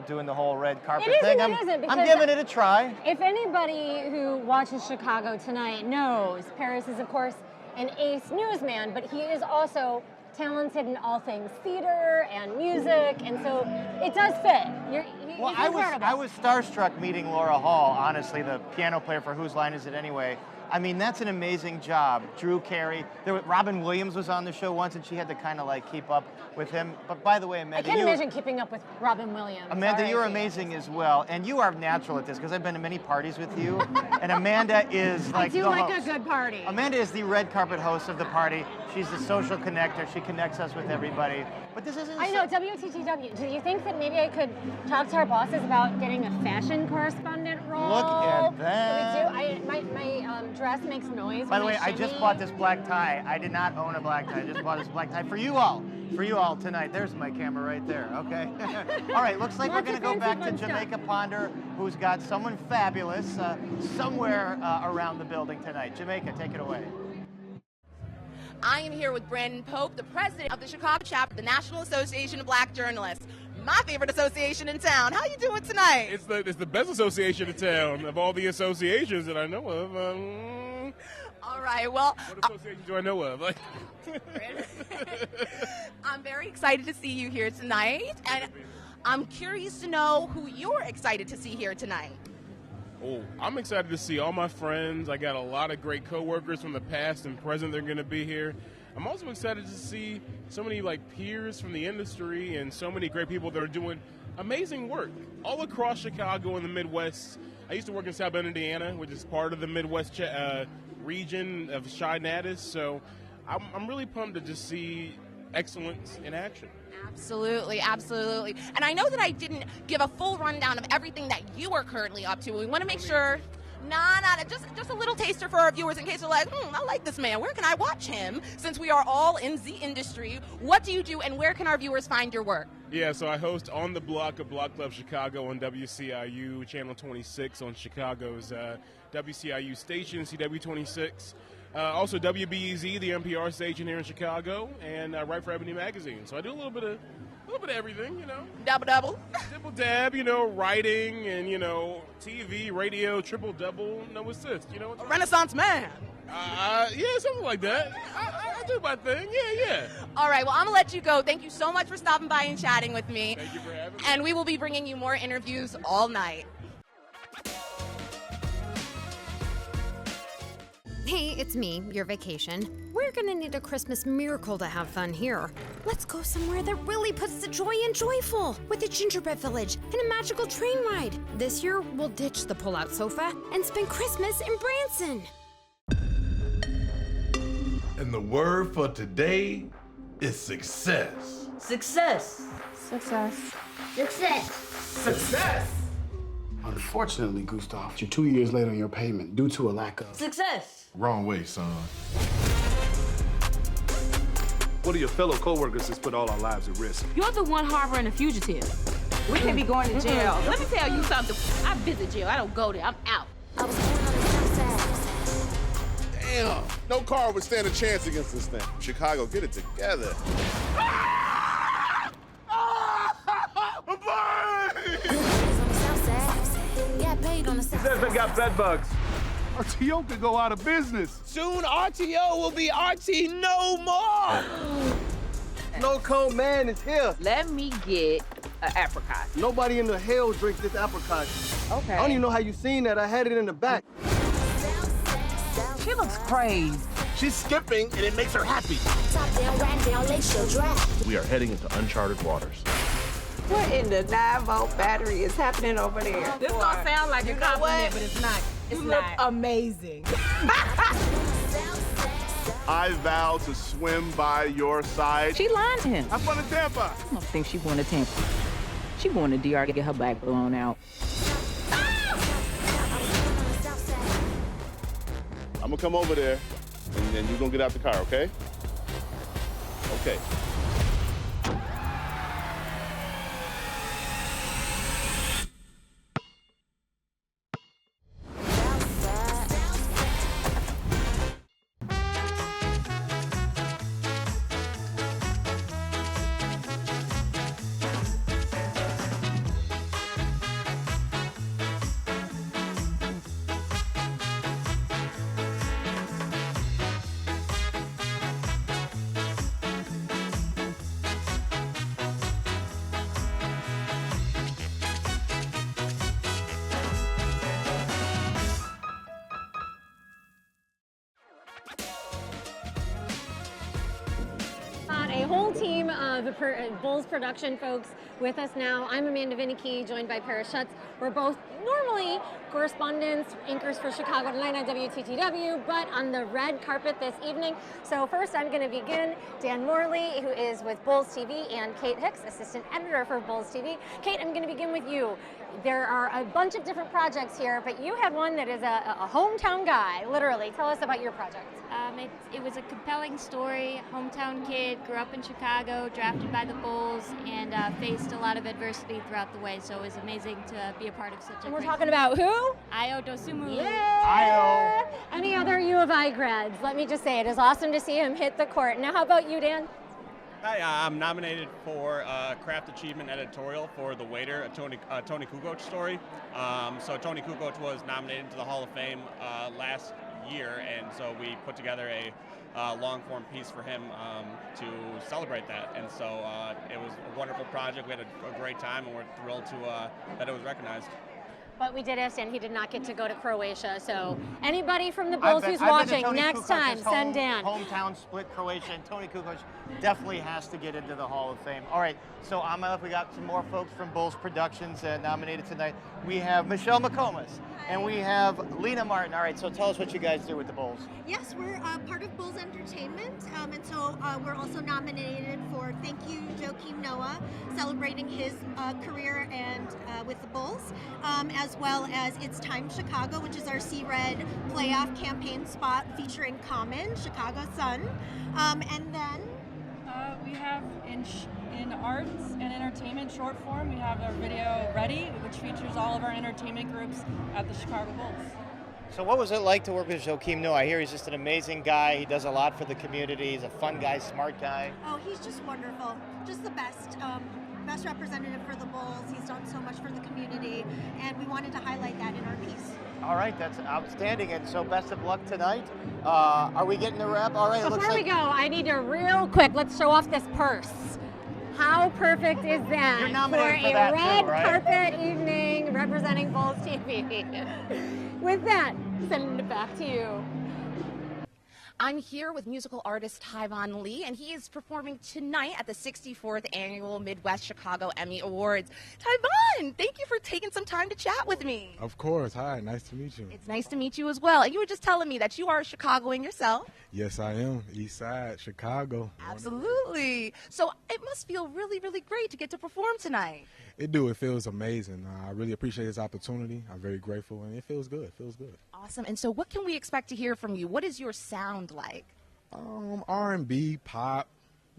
doing the whole red carpet thing.
It isn't,
I'm
because
giving it a try.
If anybody who watches Chicago Tonight knows, Paris is, of course, an ace newsman, but he is also talented in all things theater and music, and so it does fit. He's incredible.
I was starstruck meeting Laura Hall, honestly, the piano player for Whose Line Is It Anyway? I mean, that's an amazing job. Drew Carey. Robin Williams was on the show once, and she had to kind of like keep up with him. But by the way, Amanda,
I can't imagine keeping up with Robin Williams.
Amanda, you're amazing as well, and you are natural at this because I've been to many parties with you, and Amanda is like
I do
the
like
host.
a good party.
Amanda is the red carpet host of the party. She's the social connector. She connects us with everybody. But this isn't.
I know, WTTW. Do you think that maybe I could talk to our bosses about getting a fashion correspondent role?
Look at that.
My dress makes noise.
By the
when
way, I just
shimmy.
bought this black tie. I did not own a black tie. I just bought this black tie for you all. For you all tonight. There's my camera right there, okay? All right, looks like we're going to go back to Jamaica Ponder, who's got someone fabulous somewhere around the building tonight. Jamaica, take it away.
I am here with Brandon Pope, the president of the Chicago chapter of the National Association of Black Journalists. My favorite association in town. How you doing tonight?
It's the best association in town of all the associations that I know of.
All right, well.
What association do I know of?
I'm very excited to see you here tonight, and I'm curious to know who you're excited to see here tonight.
Oh, I'm excited to see all my friends. I got a lot of great coworkers from the past and present that are going to be here. I'm also excited to see so many peers from the industry and so many great people that are doing amazing work all across Chicago and the Midwest. I used to work in South Bend, Indiana, which is part of the Midwest region of Chi Natus, so I'm really pumped to just see excellence in action.
Absolutely, absolutely. And I know that I didn't give a full rundown of everything that you are currently up to. We want to make sure, just a little taster for our viewers in case they're like, I like this man. Where can I watch him? Since we are all in the industry, what do you do and where can our viewers find your work?
Yeah, so I host On the Block of Block Club Chicago on WCIU, Channel 26 on Chicago's WCIU station, CW26. Also WBEZ, the NPR station here in Chicago, and write for Ebony Magazine. So I do a little bit of everything,
Double.
Dibble dab, writing and, TV, radio, triple double, no assist,
A Renaissance man.
Yeah, something like that. I do my thing, yeah.
All right, well, I'm going to let you go. Thank you so much for stopping by and chatting with me.
Thank you for having me.
And we will be bringing you more interviews all night.
Hey, it's me, your vacation. We're gonna need a Christmas miracle to have fun here. Let's go somewhere that really puts the joy in joyful, with a gingerbread village and a magical train ride. This year, we'll ditch the pull-out sofa and spend Christmas in Branson.
And the word for today is success.
Success.
Success.
Success.
Success!
Unfortunately, Gustav, you're 2 years late on your payment due to a lack of
Success.
Wrong way, son. One of your fellow co-workers has put all our lives at risk.
You're the one harboring a fugitive. We can't be going to jail. Let me tell you something. I visit jail. I don't go there. I'm out.
Damn, no car would stand a chance against this thing. Chicago, get it together.
He says they got bed bugs. RTO could go out of business.
Soon RTO will be RT no more. No cold man is here.
Let me get an apricot.
Nobody in the hell drinks this apricot.
Okay.
I don't even know how you seen that. I had it in the back.
She looks crazy.
She's skipping, and it makes her happy.
We are heading into uncharted waters.
What in the 9-volt battery is happening over there? This don't sound like a compliment, but it's not. It's you look amazing.
I vow to swim by your side.
She lying to him.
Have fun in Tampa.
I don't think she wanted Tampa. She wanted DR to get her back blown out.
I'm gonna come over there, and then you're gonna get out the car, okay? Okay.
A whole team of Bulls production folks with us now. I'm Amanda Vinicky, joined by Paris Schutz. We're both normally correspondents, anchors for Chicago Tonight on WTTW, but on the red carpet this evening. So first I'm going to begin. Dan Morley, who is with Bulls TV, and Kate Hicks, assistant editor for Bulls TV. Kate, I'm going to begin with you. There are a bunch of different projects here, but you had one that is a hometown guy, literally. Tell us about your project.
It was a compelling story. Hometown kid, grew up in Chicago, drafted by the Bulls, and faced a lot of adversity throughout the way. So it was amazing to be a part of such a.
And we're talking about who?
Ayo Dosunmu.
Yeah. Ayo. Any other U of I grads? Let me just say, it is awesome to see him hit the court. Now, how about you, Dan?
Hi, I'm nominated for Craft Achievement Editorial for The Waiter, a Tony Kukoc story. So Tony Kukoc was nominated to the Hall of Fame last year, and so we put together a long-form piece for him to celebrate that. And so it was a wonderful project. We had a great time, and we're thrilled to that it was recognized.
But we did understand he did not get to go to Croatia. So anybody from the Bulls who's watching, next time, send Dan.
Hometown split Croatia, and Tony Kukoc definitely has to get into the Hall of Fame. All right, so we got some more folks from Bulls Productions nominated tonight. We have Michelle McComas, and we have Lena Martin. All right, so tell us what you guys do with the Bulls.
Yes, we're part of Bulls Entertainment, and so we're also nominated for Thank You, Joakim Noah, celebrating his career and with the Bulls, as well as It's Time Chicago, which is our C-Red playoff campaign spot featuring Common, Chicago Sun, and then
we have in arts and entertainment short form, we have our video Ready, which features all of our entertainment groups at the Chicago Bulls.
So what was it like to work with Joakim Noah? I hear he's just an amazing guy. He does a lot for the community. He's a fun guy, smart guy.
Oh, he's just wonderful. Just the best. Best representative for the Bulls. He's done so much for the community, and we wanted to highlight that in our piece.
All right, that's outstanding, and so best of luck tonight. Are we getting the wrap? All right,
Before we go, I need to real quick, let's show off this purse. How perfect is that?
You're nominated
for
for that
a red
too, right?
carpet evening representing Bulls TV. With that, sending it back to you.
I'm here with musical artist Tyvon Lee, and he is performing tonight at the 64th Annual Midwest Chicago Emmy Awards. Tyvon, thank you for taking some time to chat with me.
Of course. Hi, nice to meet you.
It's nice to meet you as well. And you were just telling me that you are a Chicagoan yourself.
Yes, I am. East Side, Chicago.
Absolutely. So it must feel really, really great to get to perform tonight.
It feels amazing. I really appreciate this opportunity. I'm very grateful, and it feels good.
Awesome. And so what can we expect to hear from you? What is your sound like?
R&B, pop,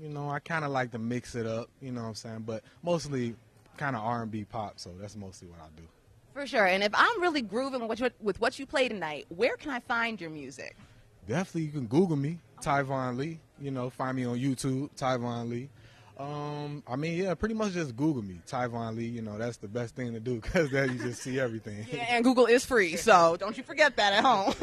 You know, I kind of like to mix it up, you know what I'm saying? But mostly kind of R&B pop, so that's mostly what I do.
For sure. And if I'm really grooving with what you play tonight, where can I find your music?
Definitely, you can Google me, Tyvon Lee. You know, find me on YouTube, Tyvon Lee. I mean, yeah, pretty much just Google me, Tyvon Lee. You know, that's the best thing to do because there you just see everything.
Yeah, and Google is free, so don't you forget that at home.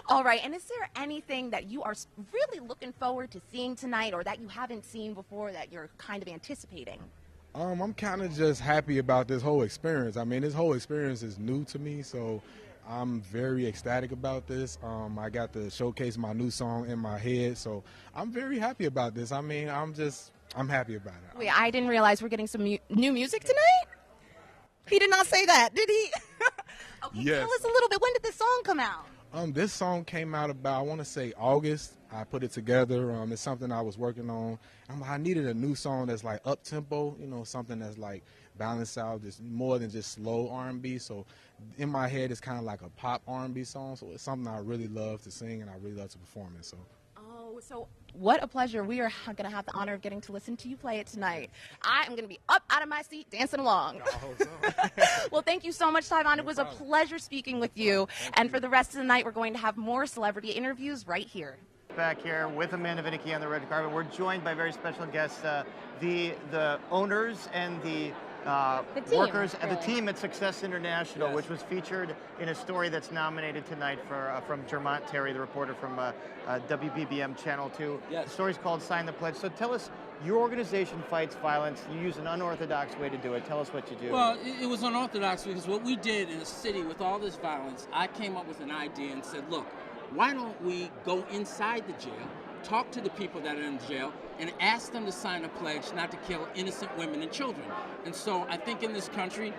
All right, and is there anything that you are really looking forward to seeing tonight or that you haven't seen before that you're kind of anticipating?
I'm kind of just happy about this whole experience. I mean, this whole experience is new to me, so I'm very ecstatic about this. I got to showcase my new song in my head, so I'm very happy about this. I mean, I'm happy about it.
Wait, I didn't realize we're getting some new music tonight? He did not say that, did he? Okay,
yes.
Tell us a little bit. When did this song come out?
This song came out about, I want to say, August. I put it together. It's something I was working on. I needed a new song that's like up-tempo, you know, something that's like balanced out, just more than just slow R&B. So in my head, it's kind of like a pop R&B song. So it's something I really love to sing and I really love to perform it. So.
Oh, so what a pleasure. We are going to have the honor of getting to listen to you play it tonight. I am going to be up out of my seat dancing along. Well, thank you so much, Tyvon. It was a pleasure speaking with you. And for the rest of the night, we're going to have more celebrity interviews right here.
Back here with Amanda Vinicky on the red carpet. We're joined by very special guests, the owners and the
team,
workers and
really.
the team at Success International, which was featured in a story that's nominated tonight for from Jermont Terry, the reporter from WBBM Channel 2.
Yes.
The story's called Sign the Pledge. So tell us, your organization fights violence. You use an unorthodox way to do it. Tell us what you do.
Well, it was unorthodox because what we did in a city with all this violence, I came up with an idea and said, look, why don't we go inside the jail, talk to the people that are in jail, and ask them to sign a pledge not to kill innocent women and children. And so I think in this country,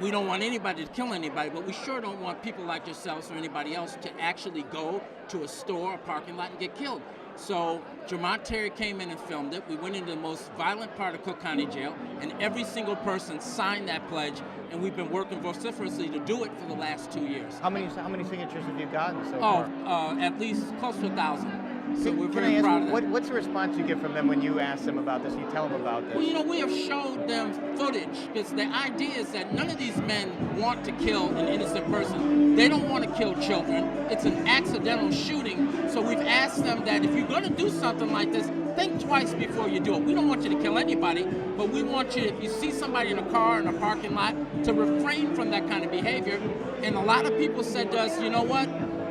we don't want anybody to kill anybody, but we sure don't want people like yourselves or anybody else to actually go to a store, a parking lot, and get killed. So Jermont Terry came in and filmed it. We went into the most violent part of Cook County Jail, and every single person signed that pledge, and we've been working vociferously to do it for the last 2 years.
How many signatures have you gotten so far?
At least close to 1,000. So we're
Can
very
I ask
proud
you,
of that.
what's the response you get from them when you ask them about this, you tell them about this?
Well, you know, we have showed them footage because the idea is that none of these men want to kill an innocent person. They don't want to kill children. It's an accidental shooting. So we've asked them that if you're going to do something like this, think twice before you do it. We don't want you to kill anybody, but we want you, if you see somebody in a car in a parking lot, to refrain from that kind of behavior. And a lot of people said to us, you know what?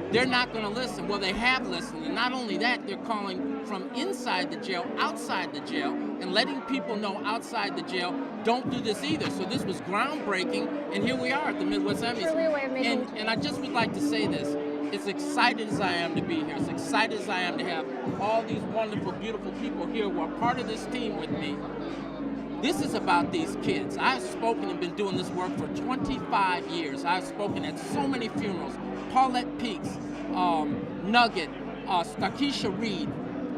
They're not going to listen. Well, they have listened. And not only that, they're calling from inside the jail, outside the jail, and letting people know outside the jail, don't do this either. So this was groundbreaking, and here we are at the Midwest Emmys.
Truly a way of making...
And I just would like to say this. As excited as I am to be here, as excited as I am to have all these wonderful, beautiful people here who are part of this team with me, this is about these kids. I've spoken and been doing this work for 25 years. I've spoken at so many funerals. Paulette Peaks, Nugget, Stakisha Reed,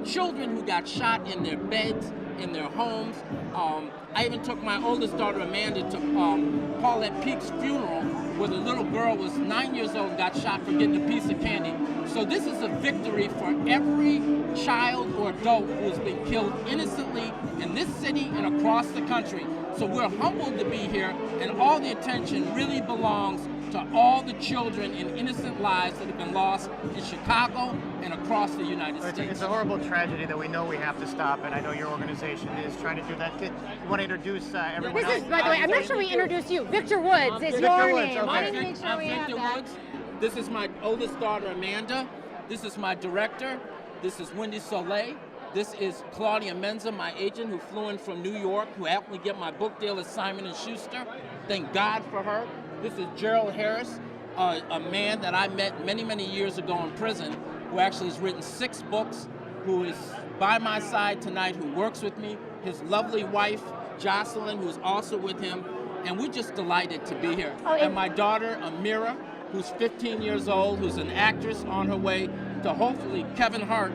children who got shot in their beds, in their homes. I even took my oldest daughter, Amanda, to Paulette Peaks' funeral where the little girl was 9 years old and got shot for getting a piece of candy. So this is a victory for every child or adult who's been killed innocently in this city and across the country. So we're humbled to be here, and all the attention really belongs to all the children and innocent lives that have been lost in Chicago and across the United States.
It's a horrible tragedy that we know we have to stop, and I know your organization is trying to do that. You want to introduce everyone else?
This is, by the way, I'm not sure we introduced you. Victor Woods is
Victor
your
Woods,
name.
okay.
I wanted to make sure we have
Victor
that.
Woods. This is my oldest daughter, Amanda. This is my director. This is Wendy Soleil. This is Claudia Menza, my agent, who flew in from New York, who helped me get my book deal at Simon & Schuster. Thank God for her. This is Gerald Harris, a man that I met many, many years ago in prison, who actually has written 6 books, who is by my side tonight, who works with me. His lovely wife, Jocelyn, who's also with him. And we're just delighted to be here. And my daughter, Amira, who's 15 years old, who's an actress on her way to hopefully Kevin Hart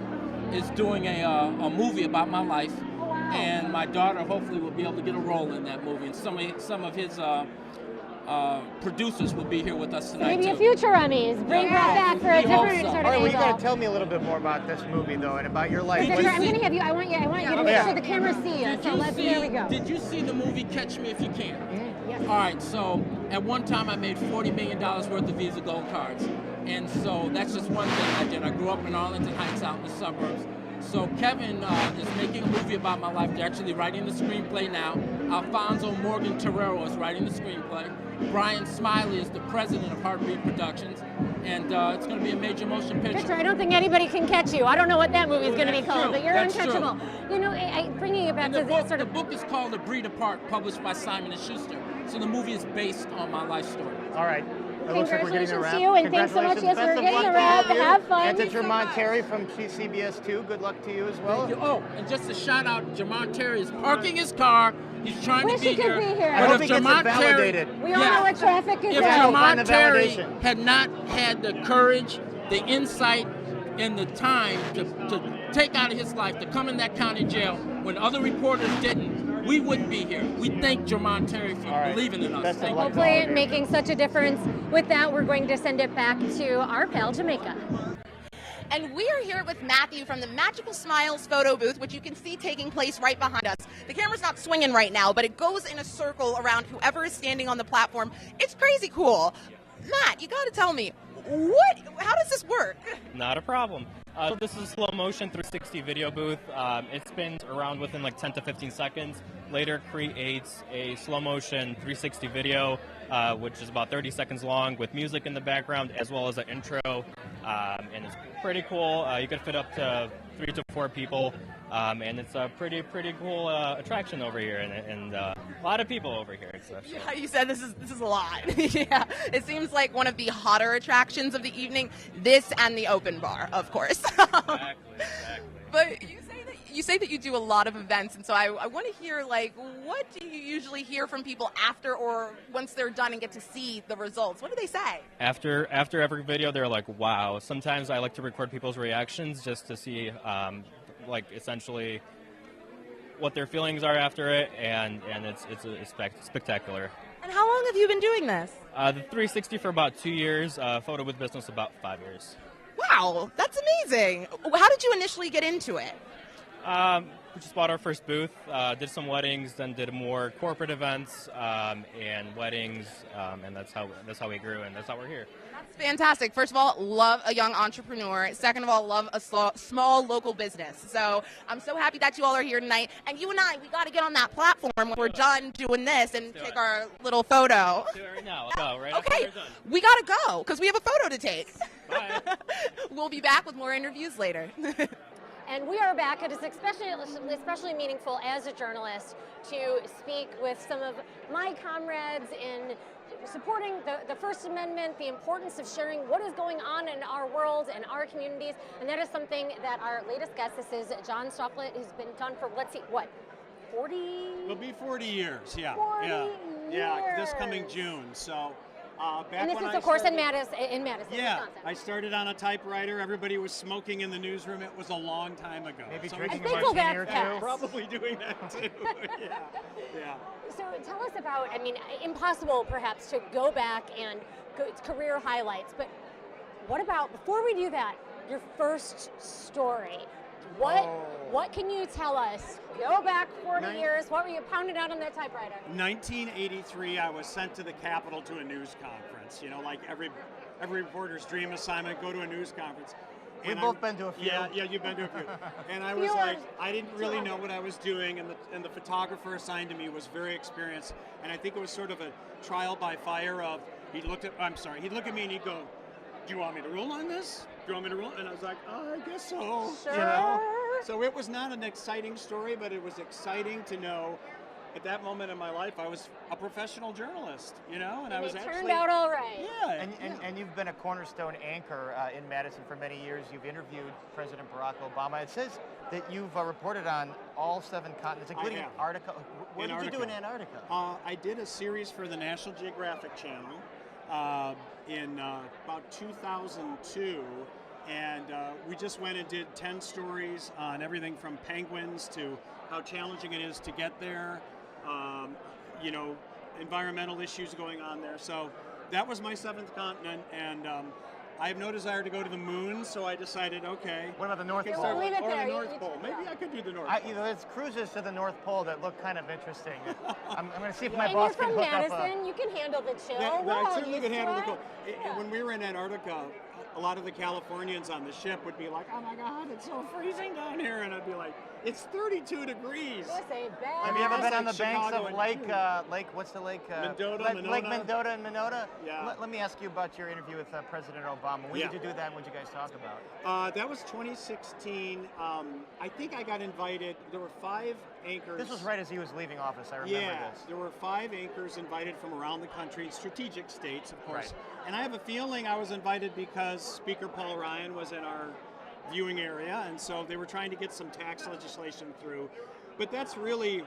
is doing a movie about my life. And my daughter hopefully will be able to get a role in that movie and some of his producers will be here with us tonight.
Maybe a
too.
future Emmys. Bring that back for a
We hope
different
so.
sort of
All right, well, you got
angle.
to tell me a little bit more about this movie, though, and about your life.
Victor, I'm going to have you. I want you to make sure the cameras see you. So there we go.
Did you see the movie Catch Me If You Can?
Yes.
All right, so at one time I made $40 million worth of Visa Gold cards. And so that's just one thing I did. I grew up in Arlington Heights out in the suburbs. So Kevin is making a movie about my life. They're actually writing the screenplay now. Alfonso Morgan Terrero is writing the screenplay. Brian Smiley is the president of Heartbeat Productions. And it's going to be a major motion picture.
Victor, I don't think anybody can catch you. I don't know what that movie is going to be called,
true.
but you're
That's
untouchable.
true.
You know, bringing it back to this sort
The
of...
book is called A Breed Apart, published by Simon & Schuster. So the movie is based on my life story.
All right. It looks like we're getting a
Congratulations
wrap.
to you, and thanks so much. Yes,
Best
we're
of
getting
luck
a
to
wrap.
all of you.
Have fun.
And to Jermon Terry from CBS 2, good luck to you as well.
Thank you. Oh, and just a shout out, Jermon Terry is parking his car. He's trying
Wish
to be
he could
here.
be here.
I
But
hope
if
he gets it
Jermon Terry,
validated.
We all know what traffic is
if
like.
find the
Jermon Terry
validation.
had not had the courage, the insight, and the time to take out of his life, to come in that county jail when other reporters didn't, we wouldn't be here. We thank Jermon Terry for believing in us.
Best of
Thank
luck
you.
to all of
Hopefully
you.
making such a difference. With that, we're going to send it back to our pal, Jamaica.
And we are here with Matthew from the Magical Smiles photo booth, which you can see taking place right behind us. The camera's not swinging right now, but it goes in a circle around whoever is standing on the platform. It's crazy cool. Matt, you got to tell me, how does this work?
Not a problem. This is a slow motion 360 video booth. It spins around within like 10 to 15 seconds. Later creates a slow motion 360 video, which is about 30 seconds long with music in the background as well as an intro. And it's pretty cool. You can fit up to 3 to 4 people. And it's a pretty cool attraction over here, and a lot of people over here.
Yeah, you said this is a lot. Yeah, it seems like one of the hotter attractions of the evening. This and the open bar, of course.
Exactly.
But you say that you do a lot of events, and so I want to hear, like, what do you usually hear from people after or once they're done and get to see the results? What do they say?
After every video, they're like, "Wow!" Sometimes I like to record people's reactions just to see, like, essentially what their feelings are after it, and it's spectacular.
And how long have you been doing this?
The 360 for about 2 years, photo with business about 5 years.
Wow, that's amazing. How did you initially get into it?
We just bought our first booth, did some weddings, then did more corporate events and weddings, and that's how we grew, and that's how we're here.
That's fantastic. First of all, love a young entrepreneur. Second of all, love a small local business. So I'm so happy that you all are here tonight. And you and I, we got to get on that platform when we're done doing this and take our little photo.
Do it right now. Let's go, right
Okay,
after we're done.
we got to go because we have a photo to take.
Bye.
We'll be back with more interviews later.
And we are back. It is especially meaningful as a journalist to speak with some of my comrades in supporting the First Amendment, the importance of sharing what is going on in our world and our communities. And that is something that our latest guest, this is John Stocklet, who's been done for, 40?
It'll be 40 years, yeah.
40
Yeah, this
years.
coming June. So back
And this
when
is,
I
of course, in
started-
Madison,
Yeah,
Wisconsin.
I started on a typewriter. Everybody was smoking in the newsroom. It was a long time ago.
Maybe
So
drinking
I think
a martini or
that's
two.
best.
probably doing that too. Yeah.
So tell us about, impossible perhaps to go back and go career highlights, but what about, before we do that, your first story? What can you tell us? Go back 40 years, what were you pounding out on that typewriter?
1983, I was sent to the Capitol to a news conference. You know, like every reporter's dream assignment, go to a news conference.
We've both been to a few.
Yeah, you've been to a few. And I was like, I didn't really know what I was doing, and the photographer assigned to me was very experienced, and I think it was sort of a trial by fire of, he'd look at me and he'd go, do you want me to rule on this? Do you want me to rule? And I was like, oh, I guess so.
Sure.
You know? So it was not an exciting story, but it was exciting to know at that moment in my life I was a professional journalist, you know, and I was
it
actually
turned out all right.
Yeah.
And you've been a cornerstone anchor in Madison for many years. You've interviewed President Barack Obama. It says that you've reported on all 7 continents, including Antarctica. What did you do in Antarctica?
I did a series for the National Geographic Channel in about 2002. And we just went and did 10 stories on everything from penguins to how challenging it is to get there. You know, environmental issues going on there. So that was my seventh continent, and I have no desire to go to the moon, so I decided, okay.
What about the North Pole?
Or
leave it there.
the North Pole. Maybe I could do the North Pole.
There's cruises to the North Pole that look kind of interesting. I'm going to see if my
And
boss
you're
can
from
hook up.
Madison. You can handle the chill.
I certainly could handle the cold. When we were in Antarctica, a lot of the Californians on the ship would be like, "Oh my God, it's so freezing down here," and I'd be like, "It's 32 degrees."
This ain't bad.
Have you ever been on the
Chicago
banks of
and
Lake, what's the lake?
Mendota,
Lake Mendota and Monona?
Yeah.
Let me ask you about your interview with President Obama. When did you do that, and what did you guys talk about?
That was 2016. I think I got invited. There were 5 anchors.
This was right as he was leaving office, I remember this.
There were 5 anchors invited from around the country, strategic states, of course.
Right.
And I have a feeling I was invited because Speaker Paul Ryan was in our viewing area, and so they were trying to get some tax legislation through. But that's really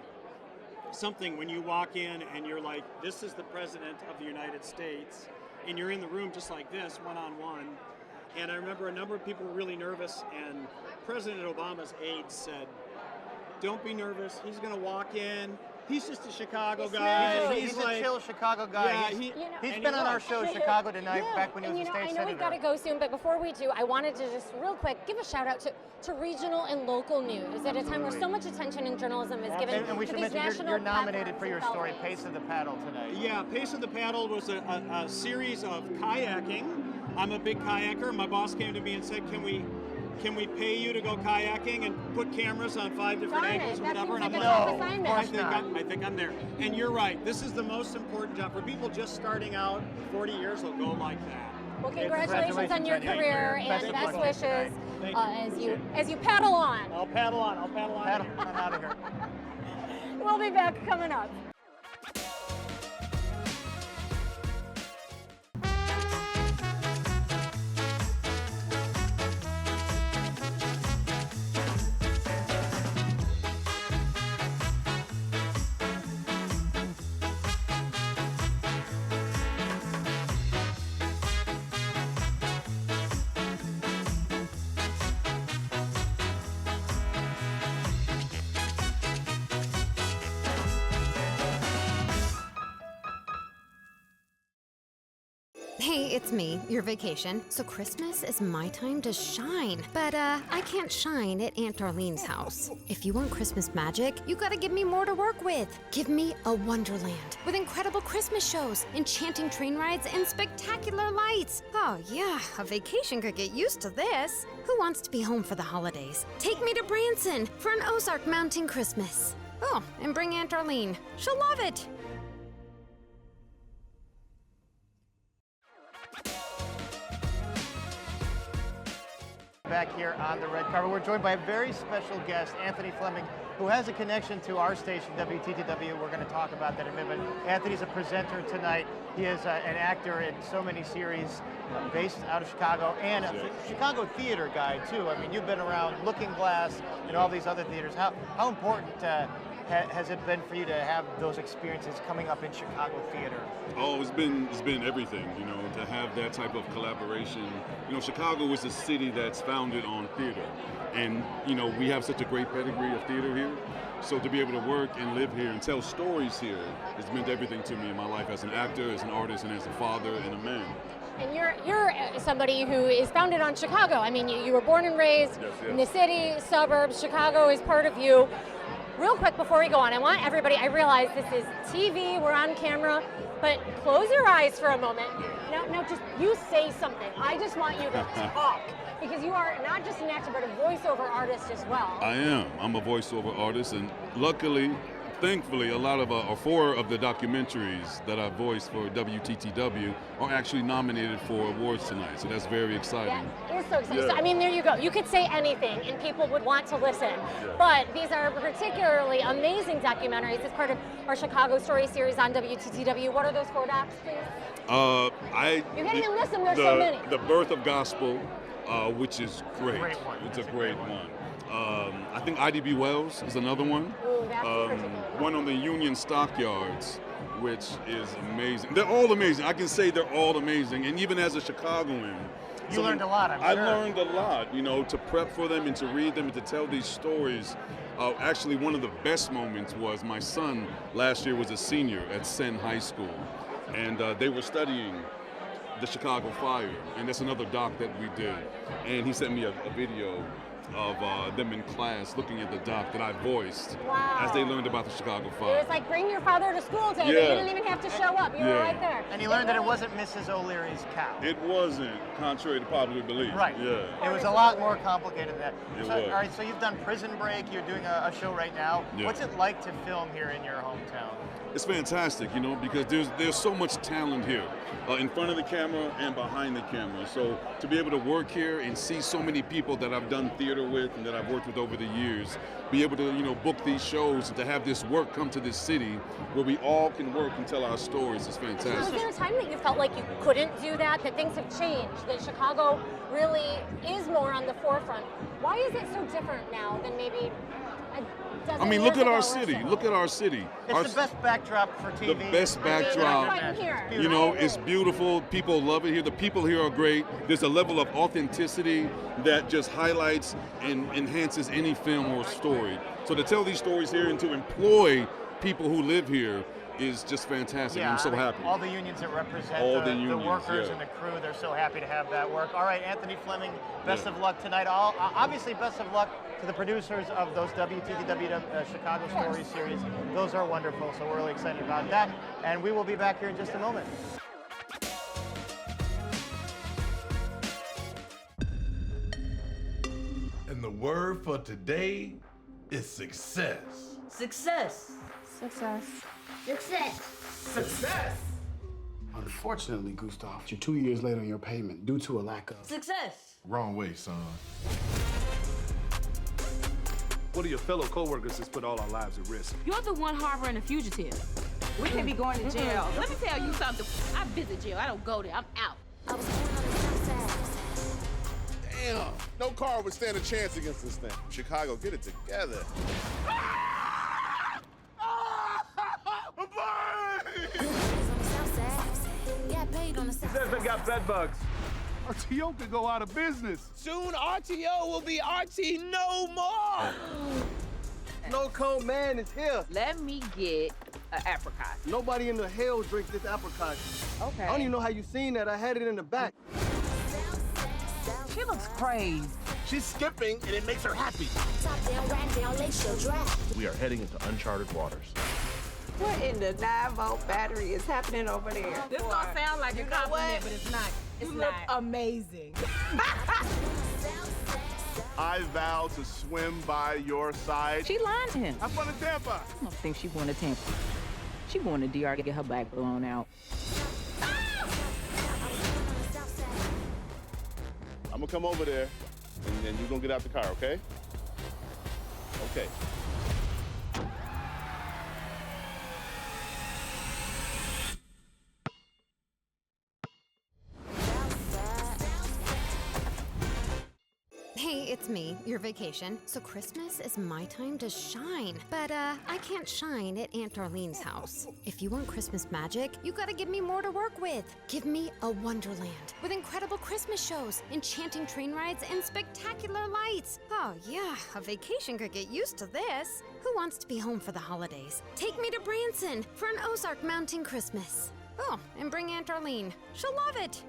something when you walk in and you're like, this is the President of the United States, and you're in the room just like this, one-on-one. And I remember a number of people were really nervous, and President Obama's aides said, "Don't be nervous, he's going to walk in. He's just a Chicago guy.
He's a chill Chicago guy.
Yeah,
he's been on our show, Chicago Tonight, back when he was a state
I know
senator.
we've got to go soon, but before we do, I wanted to just real quick give a shout out to regional and local news at a time where so much attention in journalism is given
and we
to
should
these
mention
national
you're nominated for your
platforms
story,
and
Pace of the Paddle, today.
Yeah, Pace of the Paddle was a series of kayaking. I'm a big kayaker. My boss came to me and said, can we pay you to go kayaking and put cameras on 5 different angles or whatever? And I'm like, I think I'm there. And you're right. This is the most important job for people just starting out. 40 years will go like that.
Well, congratulations on your career and best wishes as you paddle on.
I'll paddle on.
Paddle on out of here.
We'll be back coming up.
Hey, it's me, your vacation. So Christmas is my time to shine. But I can't shine at Aunt Darlene's house. If you want Christmas magic, you gotta give me more to work with. Give me a wonderland with incredible Christmas shows, enchanting train rides, and spectacular lights. Oh yeah, a vacation could get used to this. Who wants to be home for the holidays? Take me to Branson for an Ozark Mountain Christmas. Oh, and bring Aunt Darlene. She'll love it.
Back here on the red carpet, we're joined by a very special guest, Anthony Fleming, who has a connection to our station, WTTW. We're going to talk about that in a minute. But Anthony's a presenter tonight. He is an actor in so many series based out of Chicago, and a Chicago theater guy, too. I mean, you've been around Looking Glass and all these other theaters. How important has it been for you to have those experiences coming up in Chicago theater?
Oh, it's been everything, you know, to have that type of collaboration. You know, Chicago is a city that's founded on theater. And, you know, we have such a great pedigree of theater here. So to be able to work and live here and tell stories here has meant everything to me in my life as an actor, as an artist, and as a father and a man.
And you're somebody who is founded on Chicago. I mean, you were born and raised in the city, suburbs. Chicago is part of you. Real quick before we go on, I want everybody, I realize this is TV, we're on camera, but close your eyes for a moment. Now just, you say something. I just want you to talk, because you are not just an actor, but a voiceover artist as well.
I am. I'm a voiceover artist, and luckily, thankfully, a lot of, or 4 of the documentaries that I voiced for WTTW are actually nominated for awards tonight, so that's very exciting.
Yeah, it's so exciting.
Yeah.
So, I mean, there you go. You could say anything, and people would want to listen.
Yeah.
But these are particularly amazing documentaries as part of our Chicago Story series on WTTW. What are those 4 docs, please? You can't even list them, there's so many.
The Birth of Gospel, which is great.
It's
a great one. I think IDB Wells is another one.
Ooh, that's
one on the Union Stockyards, which is amazing. They're all amazing. I can say they're all amazing. And even as a Chicagoan,
You learned a lot, I'm
I
sure.
learned a lot, you know, to prep for them and to read them and to tell these stories. Actually, one of the best moments was my son last year was a senior at Senn High School, and they were studying the Chicago fire, and that's another doc that we did. And he sent me a video of them in class looking at the doc that I voiced as they learned about the Chicago fire.
It was like, bring your father to school today.
Yeah.
You didn't even have to show up. You were right there.
And he learned that it wasn't Mrs. O'Leary's cow.
It wasn't, contrary to popular belief.
Right.
Yeah.
It was a lot more complicated than that.
It
So,
was.
all right, so you've done Prison Break. You're doing a show right now.
Yeah.
What's it like to film here in your hometown?
It's fantastic, you know, because there's so much talent here, in front of the camera and behind the camera. So to be able to work here and see so many people that I've done theater with and that I've worked with over the years, be able to, you know, book these shows and to have this work come to this city where we all can work and tell our stories is
Was
fantastic.
there a time that you felt like you couldn't do that things have changed, that Chicago really is more on the forefront? Why is it so different now than maybe a dozen
I mean,
years
look at
ago
our
or
city.
so?
Look at our city.
It's the best backdrop for TV.
The best backdrop. You know, it's beautiful. People love it here. The people here are great. There's a level of authenticity that just highlights and enhances any film or story. So to tell these stories here and to employ people who live here is just fantastic.
Yeah,
I'm so
I mean,
happy.
all the unions that represent
All the
the
unions,
workers
yeah.
and the crew, they're so happy to have that work. All right, Anthony Fleming, best
Yeah.
of luck tonight. Obviously, best of luck to the producers of those WTTW Chicago Stories series. Those are wonderful, so we're really excited about that. And we will be back here in just a moment.
And the word for today is success.
Success.
Success.
Success.
Success.
Unfortunately, Gustav, you're 2 years late on your payment due to a lack of...
Success.
Wrong way, son.
One of your fellow co-workers has put all our lives at risk.
You're the one harboring a fugitive. We can't be going to jail. Let me tell you something. I visit jail. I don't go there. I'm out.
Damn, no car would stand a chance against this thing. Chicago, get it together.
He says they got bed bugs. RTO could go out of business.
Soon RTO will be RT no more. No Code Man is here.
Let me get an apricot.
Nobody in the hell drinks this apricot.
Okay.
I don't even know how you seen that. I had it in the back.
She looks crazy.
She's skipping, and it makes her happy.
We are heading into uncharted waters.
What in the 9-volt battery is happening over there? This don't sound like a compliment, but it's not. It's you look amazing.
I vow to swim by your side.
She lying to him.
Have fun in Tampa.
I don't think she wanted Tampa. She wanted DR to get her back blown out.
I'm gonna come over there, and then you're gonna get out the car, okay? Okay.
Hey, it's me, your vacation. So Christmas is my time to shine. But I can't shine at Aunt Darlene's house. If you want Christmas magic, you gotta give me more to work with. Give me a wonderland with incredible Christmas shows, enchanting train rides, and spectacular lights. Oh yeah, a vacation could get used to this. Who wants to be home for the holidays? Take me to Branson for an Ozark Mountain Christmas. Oh, and bring Aunt Darlene. She'll love it.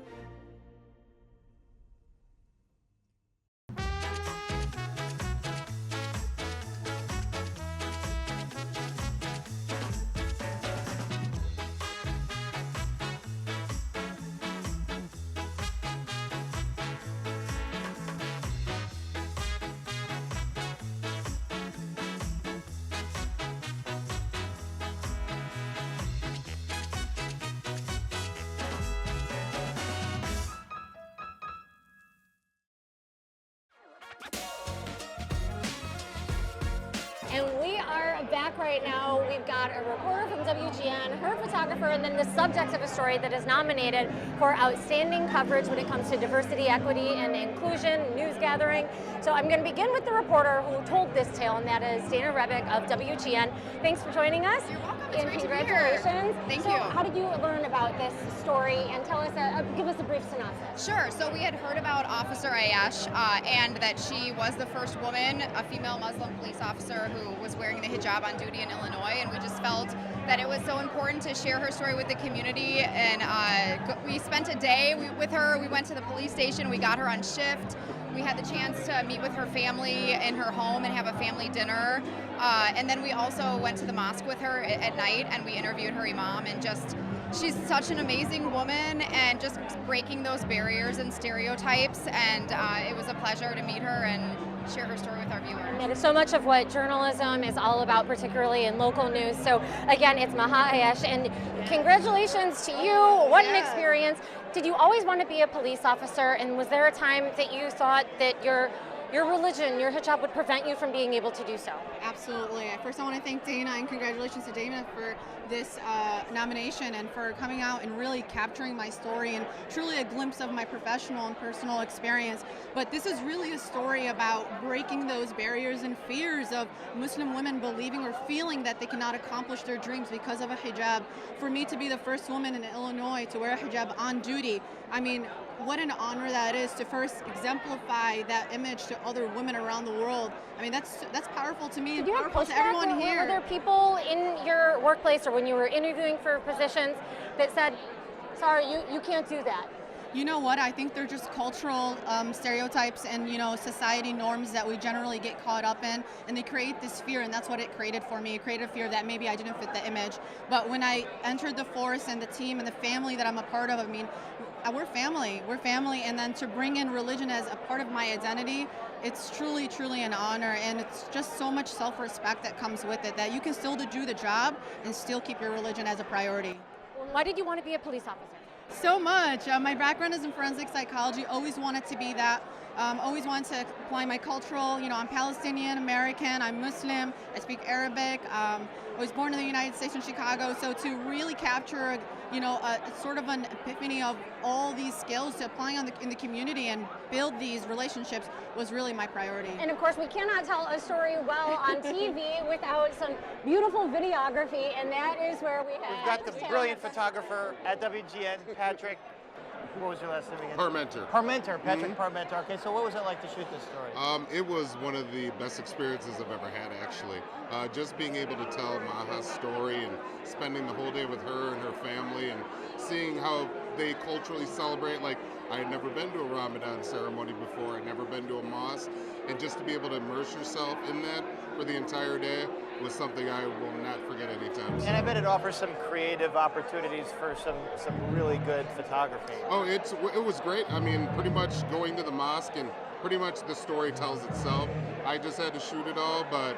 back right now. We've got a reporter from WGN, her photographer, and then the subject of a story that is nominated for outstanding coverage when it comes to diversity, equity, and inclusion, news gathering. So I'm going to begin with the reporter who told this tale, and that is Dana Rebick of WGN. Thanks for joining us.
You're welcome. It's
And
great to be here.
congratulations.
Thank
so
you.
How did you learn about this story? And tell us, give us a brief synopsis.
Sure. So we had heard about Officer Ayash and that she was the first woman, a female Muslim police officer who was wearing the hijab on duty in Illinois, and we just felt that it was so important to share her story with the community. And we spent a day with her. We went to the police station. We got her on shift. We had the chance to meet with her family in her home and have a family dinner. And then we also went to the mosque with her at night, and we interviewed her imam, and just she's such an amazing woman and just breaking those barriers and stereotypes, and it was a pleasure to meet her and share her story with our viewers.
And so much of what journalism is all about, particularly in local news. So again, it's Maha Ayash, and congratulations to you. What an experience. Did you always want to be a police officer, and was there a time that you thought that your religion, your hijab, would prevent you from being able to do so?
Absolutely. First, I want to thank Dana, and congratulations to Dana for this nomination and for coming out and really capturing my story and truly a glimpse of my professional and personal experience. But this is really a story about breaking those barriers and fears of Muslim women believing or feeling that they cannot accomplish their dreams because of a hijab. For me to be the first woman in Illinois to wear a hijab on duty, I mean, what an honor that is to first exemplify that image to other women around the world. I mean, that's powerful to me and powerful to everyone here.
Were there people in your workplace or when you were interviewing for positions that said, sorry, you can't do that?
You know what? I think they're just cultural stereotypes and, society norms that we generally get caught up in, and they create this fear, and that's what it created for me. It created a fear that maybe I didn't fit the image. But when I entered the force and the team and the family that I'm a part of, I mean, we're family, and then to bring in religion as a part of my identity, it's truly, truly an honor, and it's just so much self-respect that comes with it, that you can still do the job and still keep your religion as a priority.
Why did you want to be a police officer?
So much. My background is in forensic psychology, always wanted to be that. Always wanted to apply my cultural, I'm Palestinian American, I'm Muslim, I speak Arabic. I was born in the United States in Chicago, so to really capture, a sort of an epiphany of all these skills to apply in the community and build these relationships was really my priority.
And of course, we cannot tell a story well on TV without some beautiful videography, and that is where we have.
We've got the brilliant photographer at WGN, Patrick. What was your last name again?
Parmenter.
Patrick Parmenter. Okay, so what was it like to shoot this story?
It was one of the best experiences I've ever had, actually. Just being able to tell Maha's story and spending the whole day with her and her family and seeing how they culturally celebrate. Like, I had never been to a Ramadan ceremony before. I'd never been to a mosque. And just to be able to immerse yourself in that for the entire day was something I will not forget anytime soon.
And I bet it offers some creative opportunities for some really good photography.
Oh, it was great. I mean, pretty much going to the mosque and pretty much the story tells itself. I just had to shoot it all, but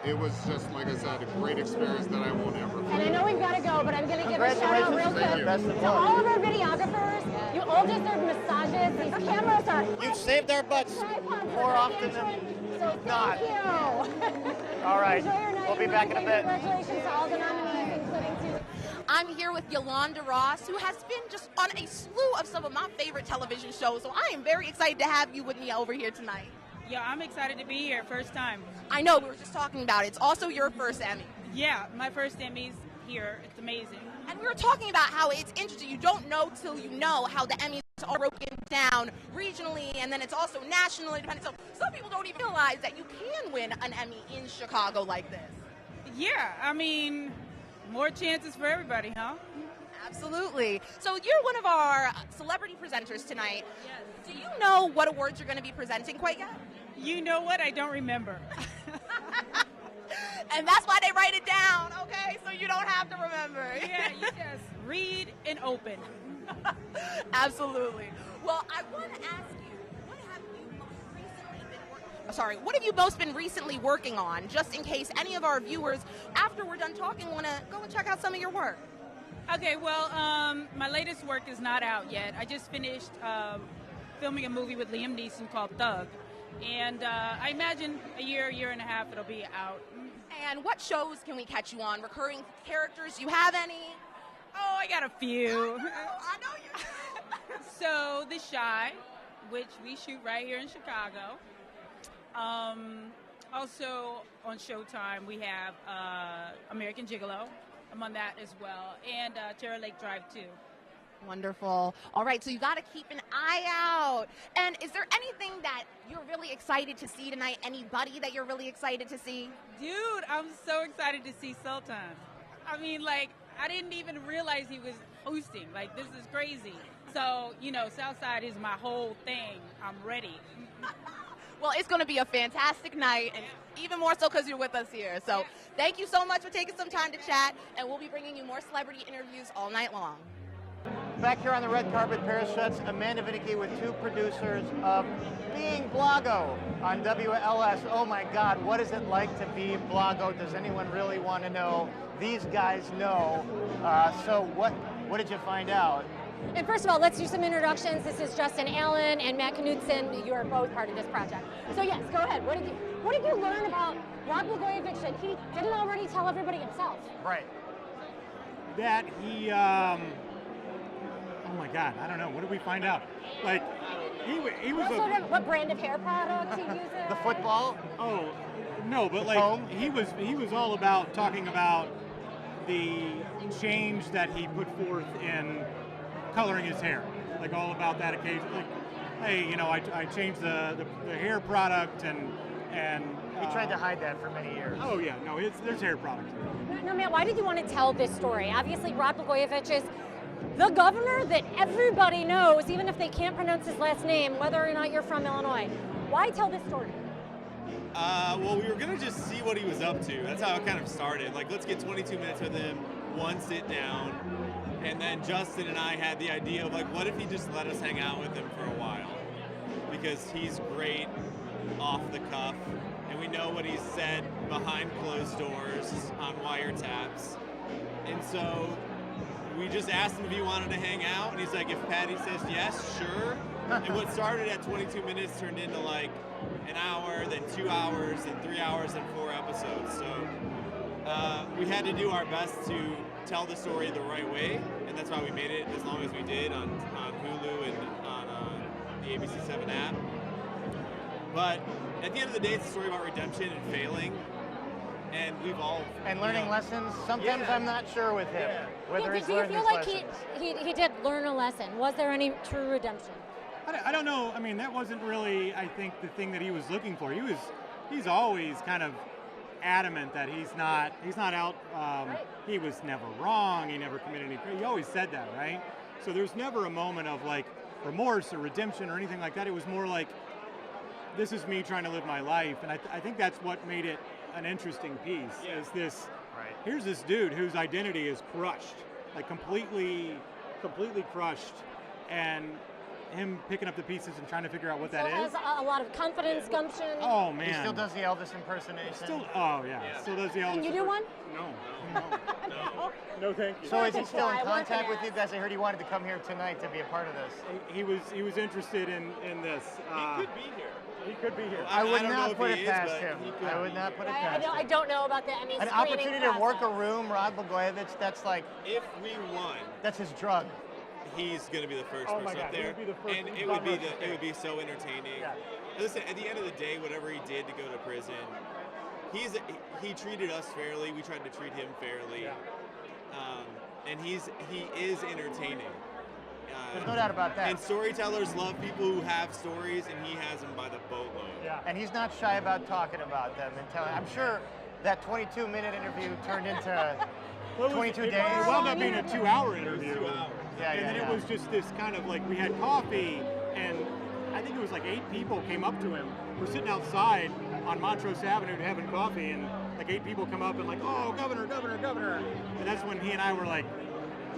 it was just, like I said, a great experience that I won't ever forget.
And I know we've got to go, but I'm going to give a shout out real quick to all of our videographers. You all deserve massages. These cameras are...
You've saved our butts more often than not.
Thank you.
All right,
Enjoy your night.
we'll be back in a bit.
Congratulations to all the nominees, including two.
I'm here with Yolanda Ross, who has been just on a slew of some of my favorite television shows, so I am very excited to have you with me over here tonight.
Yeah, I'm excited to be here, first time.
I know, we were just talking about it. It's also your first Emmy.
Yeah, my first Emmy's here. It's amazing.
And we were talking about how it's interesting. You don't know till you know how the Emmys are broken down regionally, and then it's also nationally dependent. So some people don't even realize that you can win an Emmy in Chicago like this.
Yeah, I mean, more chances for everybody, huh?
Absolutely. So you're one of our celebrity presenters tonight.
Yes.
Do you know what awards you're going to be presenting quite yet?
You know what? I don't remember.
And that's why they write it down, okay? So you don't have to remember.
Yeah, you just read and open.
Absolutely. Well, I want to ask you, what have you most been recently working on, just in case any of our viewers, after we're done talking, want to go and check out some of your work?
Okay, well, my latest work is not out yet. I just finished filming a movie with Liam Neeson called Thug. And I imagine a year and a half it'll be out.
And what shows can we catch you on? Recurring characters? You have any?
Oh, I got a few.
I know you do.
So, The Shy, which we shoot right here in Chicago. Also on Showtime, we have American Gigolo. I'm on that as well. And Terror Lake Drive, too.
Wonderful. All right, so you got to keep an eye out. And is there anything that you're really excited to see tonight? Anybody that you're really excited to see?
Dude, I'm so excited to see Sultan. I mean, like, I didn't even realize he was hosting. Like, this is crazy. So, you know, Southside is my whole thing. I'm ready.
Well, it's going to be a fantastic night, and even more so because you're with us here. So thank you so much for taking some time to chat, and we'll be bringing you more celebrity interviews all night long.
Back here on the red carpet, Paris Schutz, Amanda Vinicki with two producers of Being Blago on WLS. Oh my God, what is it like to be Blago? Does anyone really want to know? These guys know. So what did you find out?
And first of all, let's do some introductions. This is Justin Allen and Matt Knudsen. You are both part of this project. So yes, go ahead. What did you learn about Rod Blagojevich that he didn't already tell everybody himself?
Right.
That he, oh my God, I don't know. What did we find out? Like, he was
what brand of hair product he uses?
The football?
Oh, no, but like he was all about talking about the change that he put forth in coloring his hair, like all about that occasion. Like, hey, you know, I changed the hair product and
he tried to hide that for many years.
Oh yeah, no, there's hair products.
No, Matt, why did you want to tell this story? Obviously, Rod Blagojevich is the governor that everybody knows, even if they can't pronounce his last name, whether or not you're from Illinois. Why tell this story?
Well, we were going to just see what he was up to. That's how it kind of started. Like, let's get 22 minutes with him, one sit down. And then Justin and I had the idea of, like, what if he just let us hang out with him for a while? Because he's great off the cuff, and we know what he's said behind closed doors on wiretaps. And so we just asked him if he wanted to hang out, and he's like, if Patty says yes, sure. And what started at 22 minutes turned into like an hour, then 2 hours, then 3 hours, and 4 episodes. So we had to do our best to tell the story the right way, and that's why we made it as long as we did on Hulu and on the ABC7 app. But at the end of the day, it's a story about redemption and failing, and we've all
learning lessons. Sometimes I'm not sure with him whether he's learned these lessons.
Do you feel like he did learn a lesson? Was there any true redemption?
I don't know. I mean, that wasn't really, I think, the thing that he was looking for. He's always kind of adamant that he's not out. He was never wrong. He never committed any. He always said that, right? So there's never a moment of like remorse or redemption or anything like that. It was more like, this is me trying to live my life, and I think that's what made it an interesting piece. Yeah. Is this? Right. Here's this dude whose identity is crushed, like completely crushed, and him picking up the pieces and trying to figure out what that is.
Has a lot of confidence, gumption.
Oh man,
he still does the Elvis impersonation.
Still does the Elvis.
Can you do one?
No, thank you.
So is he still in contact with you guys? I heard he wanted to come here tonight to be a part of this.
He was interested in this.
He could be here.
He could be here.
I would not put it past him. I would not put it past him.
I don't know about the Emmy
An opportunity to work a room, Rod Blagojevich, that's like...
If we won...
That's his drug.
He's going to be the first person up there. And it would be so entertaining. Yeah. Listen, at the end of the day, whatever he did to go to prison, he treated us fairly. We tried to treat him fairly. Yeah. And he is entertaining.
There's no doubt about that.
And storytellers love people who have stories, and he has them by the boatload.
Yeah. And he's not shy about talking about them and telling. I'm sure that 22-minute interview turned into 22 days.
It wound up being a 2-hour interview.
2 hours.
And then it was just this kind of like, we had coffee, and I think it was like 8 people came up to him. We're sitting outside on Montrose Avenue having coffee, and like 8 people come up and like, oh, governor. And that's when he and I were like,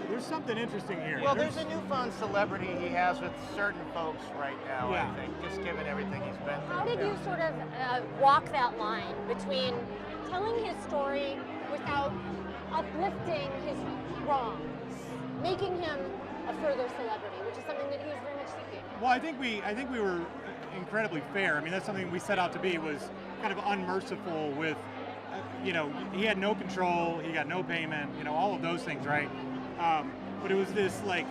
there's something interesting here.
Well, there's a newfound celebrity he has with certain folks right now, I think, just given everything he's been through.
How did you sort of walk that line between telling his story without uplifting his wrongs, making him a further celebrity, which is something that he was very much seeking?
Well, I think we were incredibly fair. I mean, that's something we set out to be, was kind of unmerciful with you know, he had no control, he got no payment, you know, all of those things, right? But it was this like,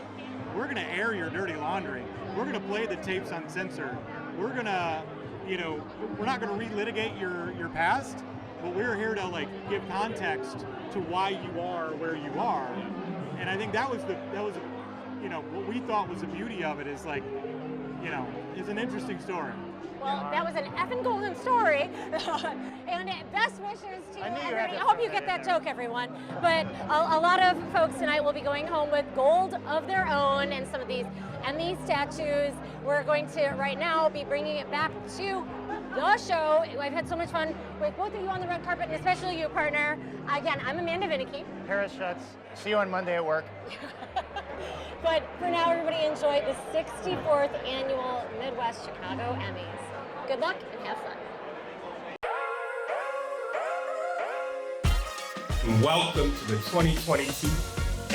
we're gonna air your dirty laundry. We're gonna play the tapes uncensored. We're gonna, you know, we're not gonna relitigate your past, but we're here to like give context to why you are where you are. And I think that was you know, what we thought was the beauty of it is like, you know, it's an interesting story.
Well, that was an effing golden story. And best wishes to everybody. I hope you get that joke, everyone. But a lot of folks tonight will be going home with gold of their own and some of these Emmy statues. We're going to, right now, be bringing it back to the show. I've had so much fun with both of you on the red carpet, and especially you, partner. Again, I'm Amanda Vinicky.
Paris Schutz. See you on Monday at work.
But for now, everybody enjoy the 64th Annual Midwest Chicago Emmys. Good luck and have fun.
Welcome to the 2022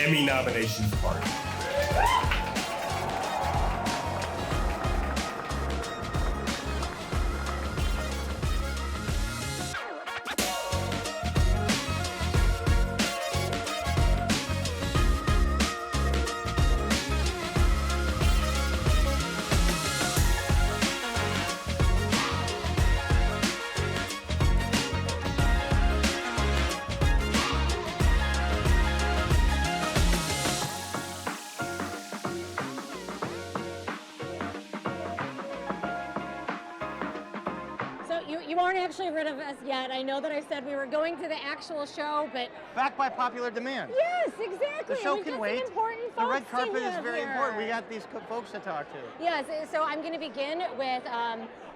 Emmy nominations party.
You aren't actually rid of us yet. I know that I said we were going to the actual show, but...
Back by popular demand.
Yes, exactly.
The show
We've
can
got
wait.
some important
The red
folks to
carpet is
have
very
here.
important. We got these folks to talk to.
Yes, so I'm going to begin with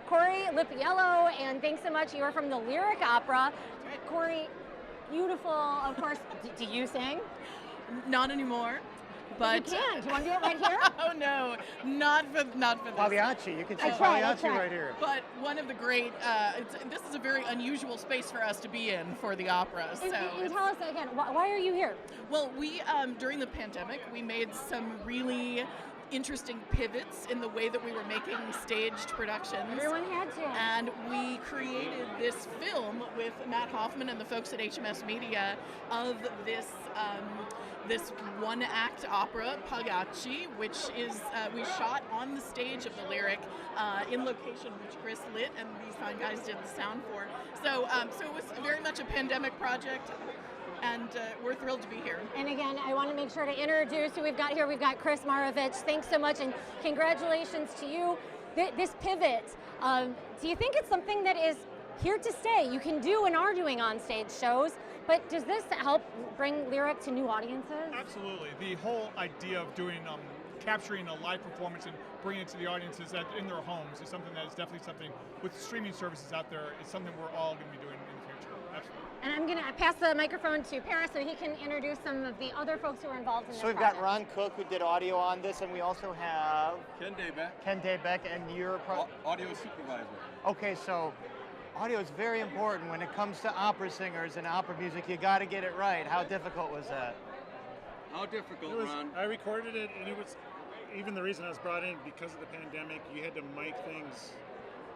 Corey Lipiello, and thanks so much. You are from the Lyric Opera. Corey, beautiful, of course. Do you sing?
Not anymore. But
you can. Do you want to do it right here?
Oh no, not for this.
Pagliacci, you can sing Pagliacci right here.
But one of the great. This is a very unusual space for us to be in for the opera. So
and tell us again, why are you here?
Well, we during the pandemic we made some really interesting pivots in the way that we were making staged productions.
Everyone had to.
And we created this film with Matt Hoffman and the folks at HMS Media of this this one-act opera, Pagliacci, which is we shot on the stage of the Lyric in location, which Chris lit and these fine guys did the sound for. So, so it was very much a pandemic project. And we're thrilled to be here.
And again, I want to make sure to introduce who we've got here. We've got Chris Marovich. Thanks so much, and congratulations to you. This pivot, do you think it's something that is here to stay? You can do and are doing on-stage shows, but does this help bring Lyric to new audiences?
Absolutely. The whole idea of doing capturing a live performance and bringing it to the audiences in their homes is something that is definitely something with streaming services out there. It's something we're all going to be doing in the future. Absolutely.
And I'm going to pass the microphone to Paris so he can introduce some of the other folks who are involved in this
So we've got Ron Cook, who did audio on this, and we also have
Ken Daybeck.
Ken Daybeck, and you're
audio supervisor.
Okay, so audio is very important when it comes to opera singers and opera music. You got to get it right. How difficult was that?
How difficult, Ron?
I recorded it, and it was even the reason I was brought in because of the pandemic. You had to mic things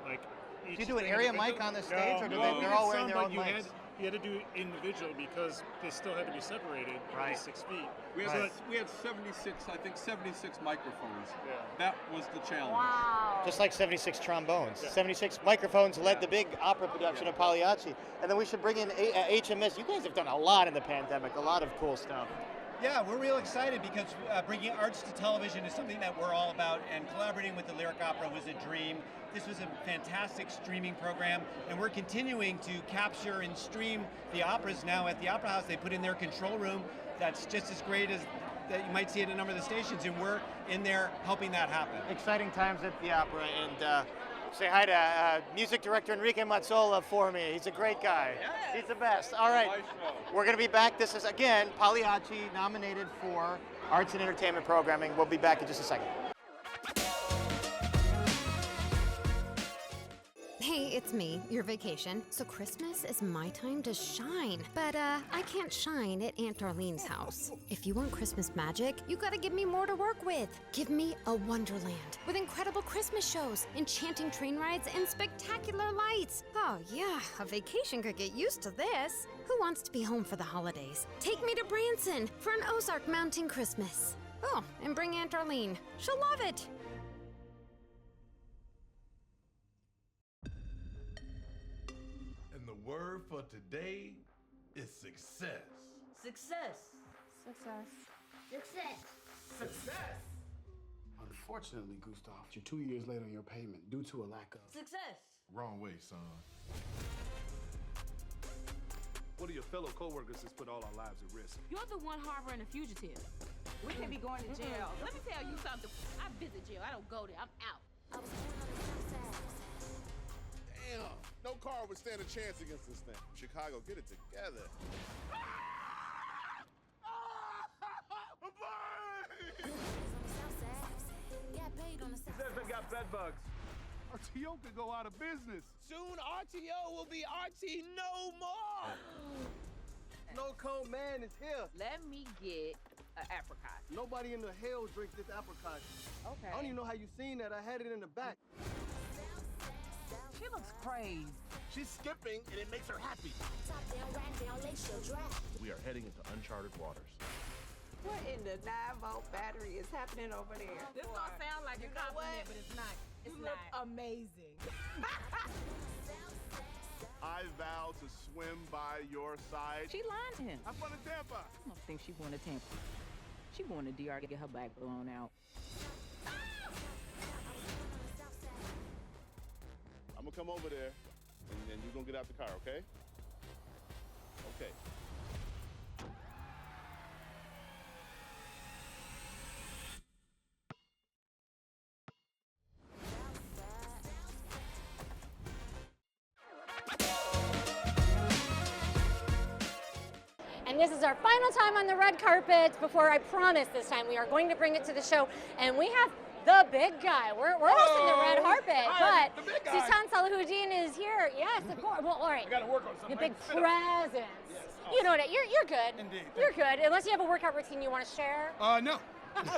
like.
Did you do an area mic on the stage, or they're all wearing their own mics?
You had to do it individual because they still had to be separated.
Right.
6 feet.
We had 76, I think 76 microphones. Yeah. That was the challenge.
Wow.
Just like 76 trombones. Yeah. 76 microphones led the big opera production of Pagliacci. And then we should bring in HMS. You guys have done a lot in the pandemic, a lot of cool stuff.
Yeah, we're real excited because bringing arts to television is something that we're all about, and collaborating with the Lyric Opera was a dream. This was a fantastic streaming program, and we're continuing to capture and stream the operas now at the Opera House. They put in their control room that's just as great as that you might see at a number of the stations, and we're in there helping that happen.
Exciting times at the opera, and say hi to music director Enrique Mazzola for me. He's a great guy. Yes. He's the best. All right, we're going to be back. This is, again, Pagliacci nominated for Arts and Entertainment Programming. We'll be back in just a second.
Hey, it's me, your vacation. So Christmas is my time to shine. But I can't shine at Aunt Darlene's house. If you want Christmas magic, you gotta give me more to work with. Give me a wonderland with incredible Christmas shows, enchanting train rides, and spectacular lights. Oh yeah, a vacation could get used to this. Who wants to be home for the holidays? Take me to Branson for an Ozark Mountain Christmas. Oh, and bring Aunt Darlene. She'll love it.
And the word for today is success.
Success.
Success.
Success.
Success.
Unfortunately, Gustav, you're 2 years late on your payment due to a lack of
Success.
Wrong way, son. What of your fellow co-workers has put all our lives at risk?
You're the one harboring a fugitive. We can be going to jail. Let me tell you something. I visit jail. I don't go there. I'm out.
Damn, no car would stand a chance against this thing. Chicago, get it together.
This got bed bugs. RTO could go out of business.
Soon RTO will be RT no more. No cold man is here.
Let me get an apricot.
Nobody in the hell drink this apricot.
Okay.
I don't even know how you seen that. I had it in the back.
She looks crazy.
She's skipping and it makes her happy.
We are heading into uncharted waters.
What in the 9-volt battery is happening over there?
This don't sound like a compliment, but it's not.
You look amazing.
I vow to swim by your side.
She lied to him.
I'm going to Tampa.
I don't think she going to Tampa. She going to DR to get her back blown out.
I'm going to come over there, and then you're going to get out the car, okay? Okay.
And this is our final time on the red carpet before I promise this time we are going to bring it to the show. And we have the big guy. We're almost in the red carpet, but Sultan Salahuddin is here. Yes, of course. Well, all right.
I got to work on something.
The big presence.
Yes,
You know what? You're good.
Indeed.
You're good. Unless you have a workout routine you want to share.
No.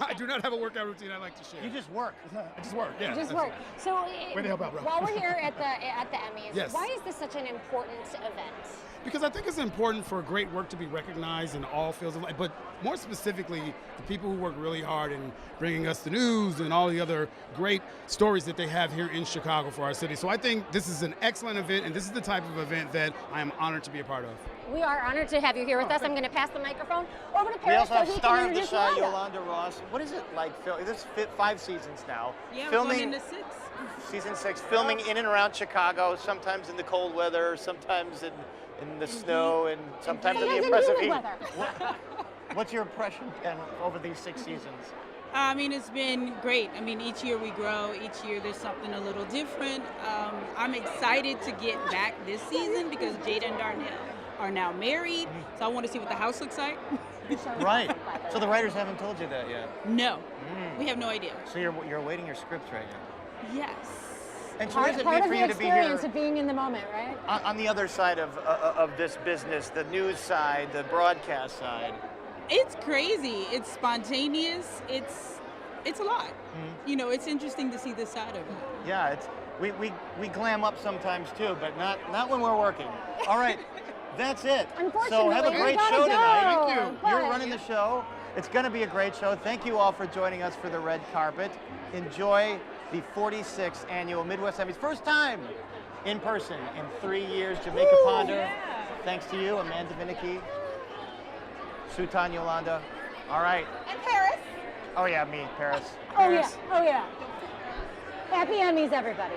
I do not have a workout routine I like to share.
You just work.
I just work, yeah.
Just work. So
Way to help out, bro.
while we're here at the Emmys,
Yes.
why is this such an important event?
Because I think it's important for great work to be recognized in all fields of life, but more specifically, the people who work really hard in bringing us the news and all the other great stories that they have here in Chicago for our city. So I think this is an excellent event, and this is the type of event that I am honored to be a part of.
We are honored to have you here with us. I'm going to pass the microphone over to
We
Paris
also
so
have
he
star
can
of the
introduce
show,
Yolanda.
Yolanda Ross. What is it like filming? This is 5 seasons now.
Yeah, we're
filming
going into 6.
Season 6, filming in and around Chicago, sometimes in the cold weather, sometimes in the snow, and sometimes in the impressive heat. What's your impression, Ken, over these 6 seasons?
I mean, it's been great. I mean, each year we grow. Each year there's something a little different. I'm excited to get back this season because Jada and Darnell are now married, so I want to see what the house looks like.
Right. So the writers haven't told you that yet?
No. We have no idea.
So you're awaiting your scripts right now?
Yes.
And so what does it mean for you to be here?
Part of the experience of being in the moment, right?
On the other side of this business, the news side, the broadcast side.
It's crazy. It's spontaneous. It's a lot. You know, it's interesting to see this side of it.
Yeah, we glam up sometimes too, but not when we're working. All right, that's it. So have a great show tonight.
Thank you.
You're running the show. It's going to be a great show. Thank you all for joining us for the red carpet. Enjoy the 46th annual Midwest Emmys. First time in person in 3 years. Jamaica Ponder.
Yeah.
Thanks to you, Amanda Vinicky, Sultan Yolanda. All right.
And Paris.
Oh yeah, me, Paris.
Oh yeah. Happy Emmys, everybody.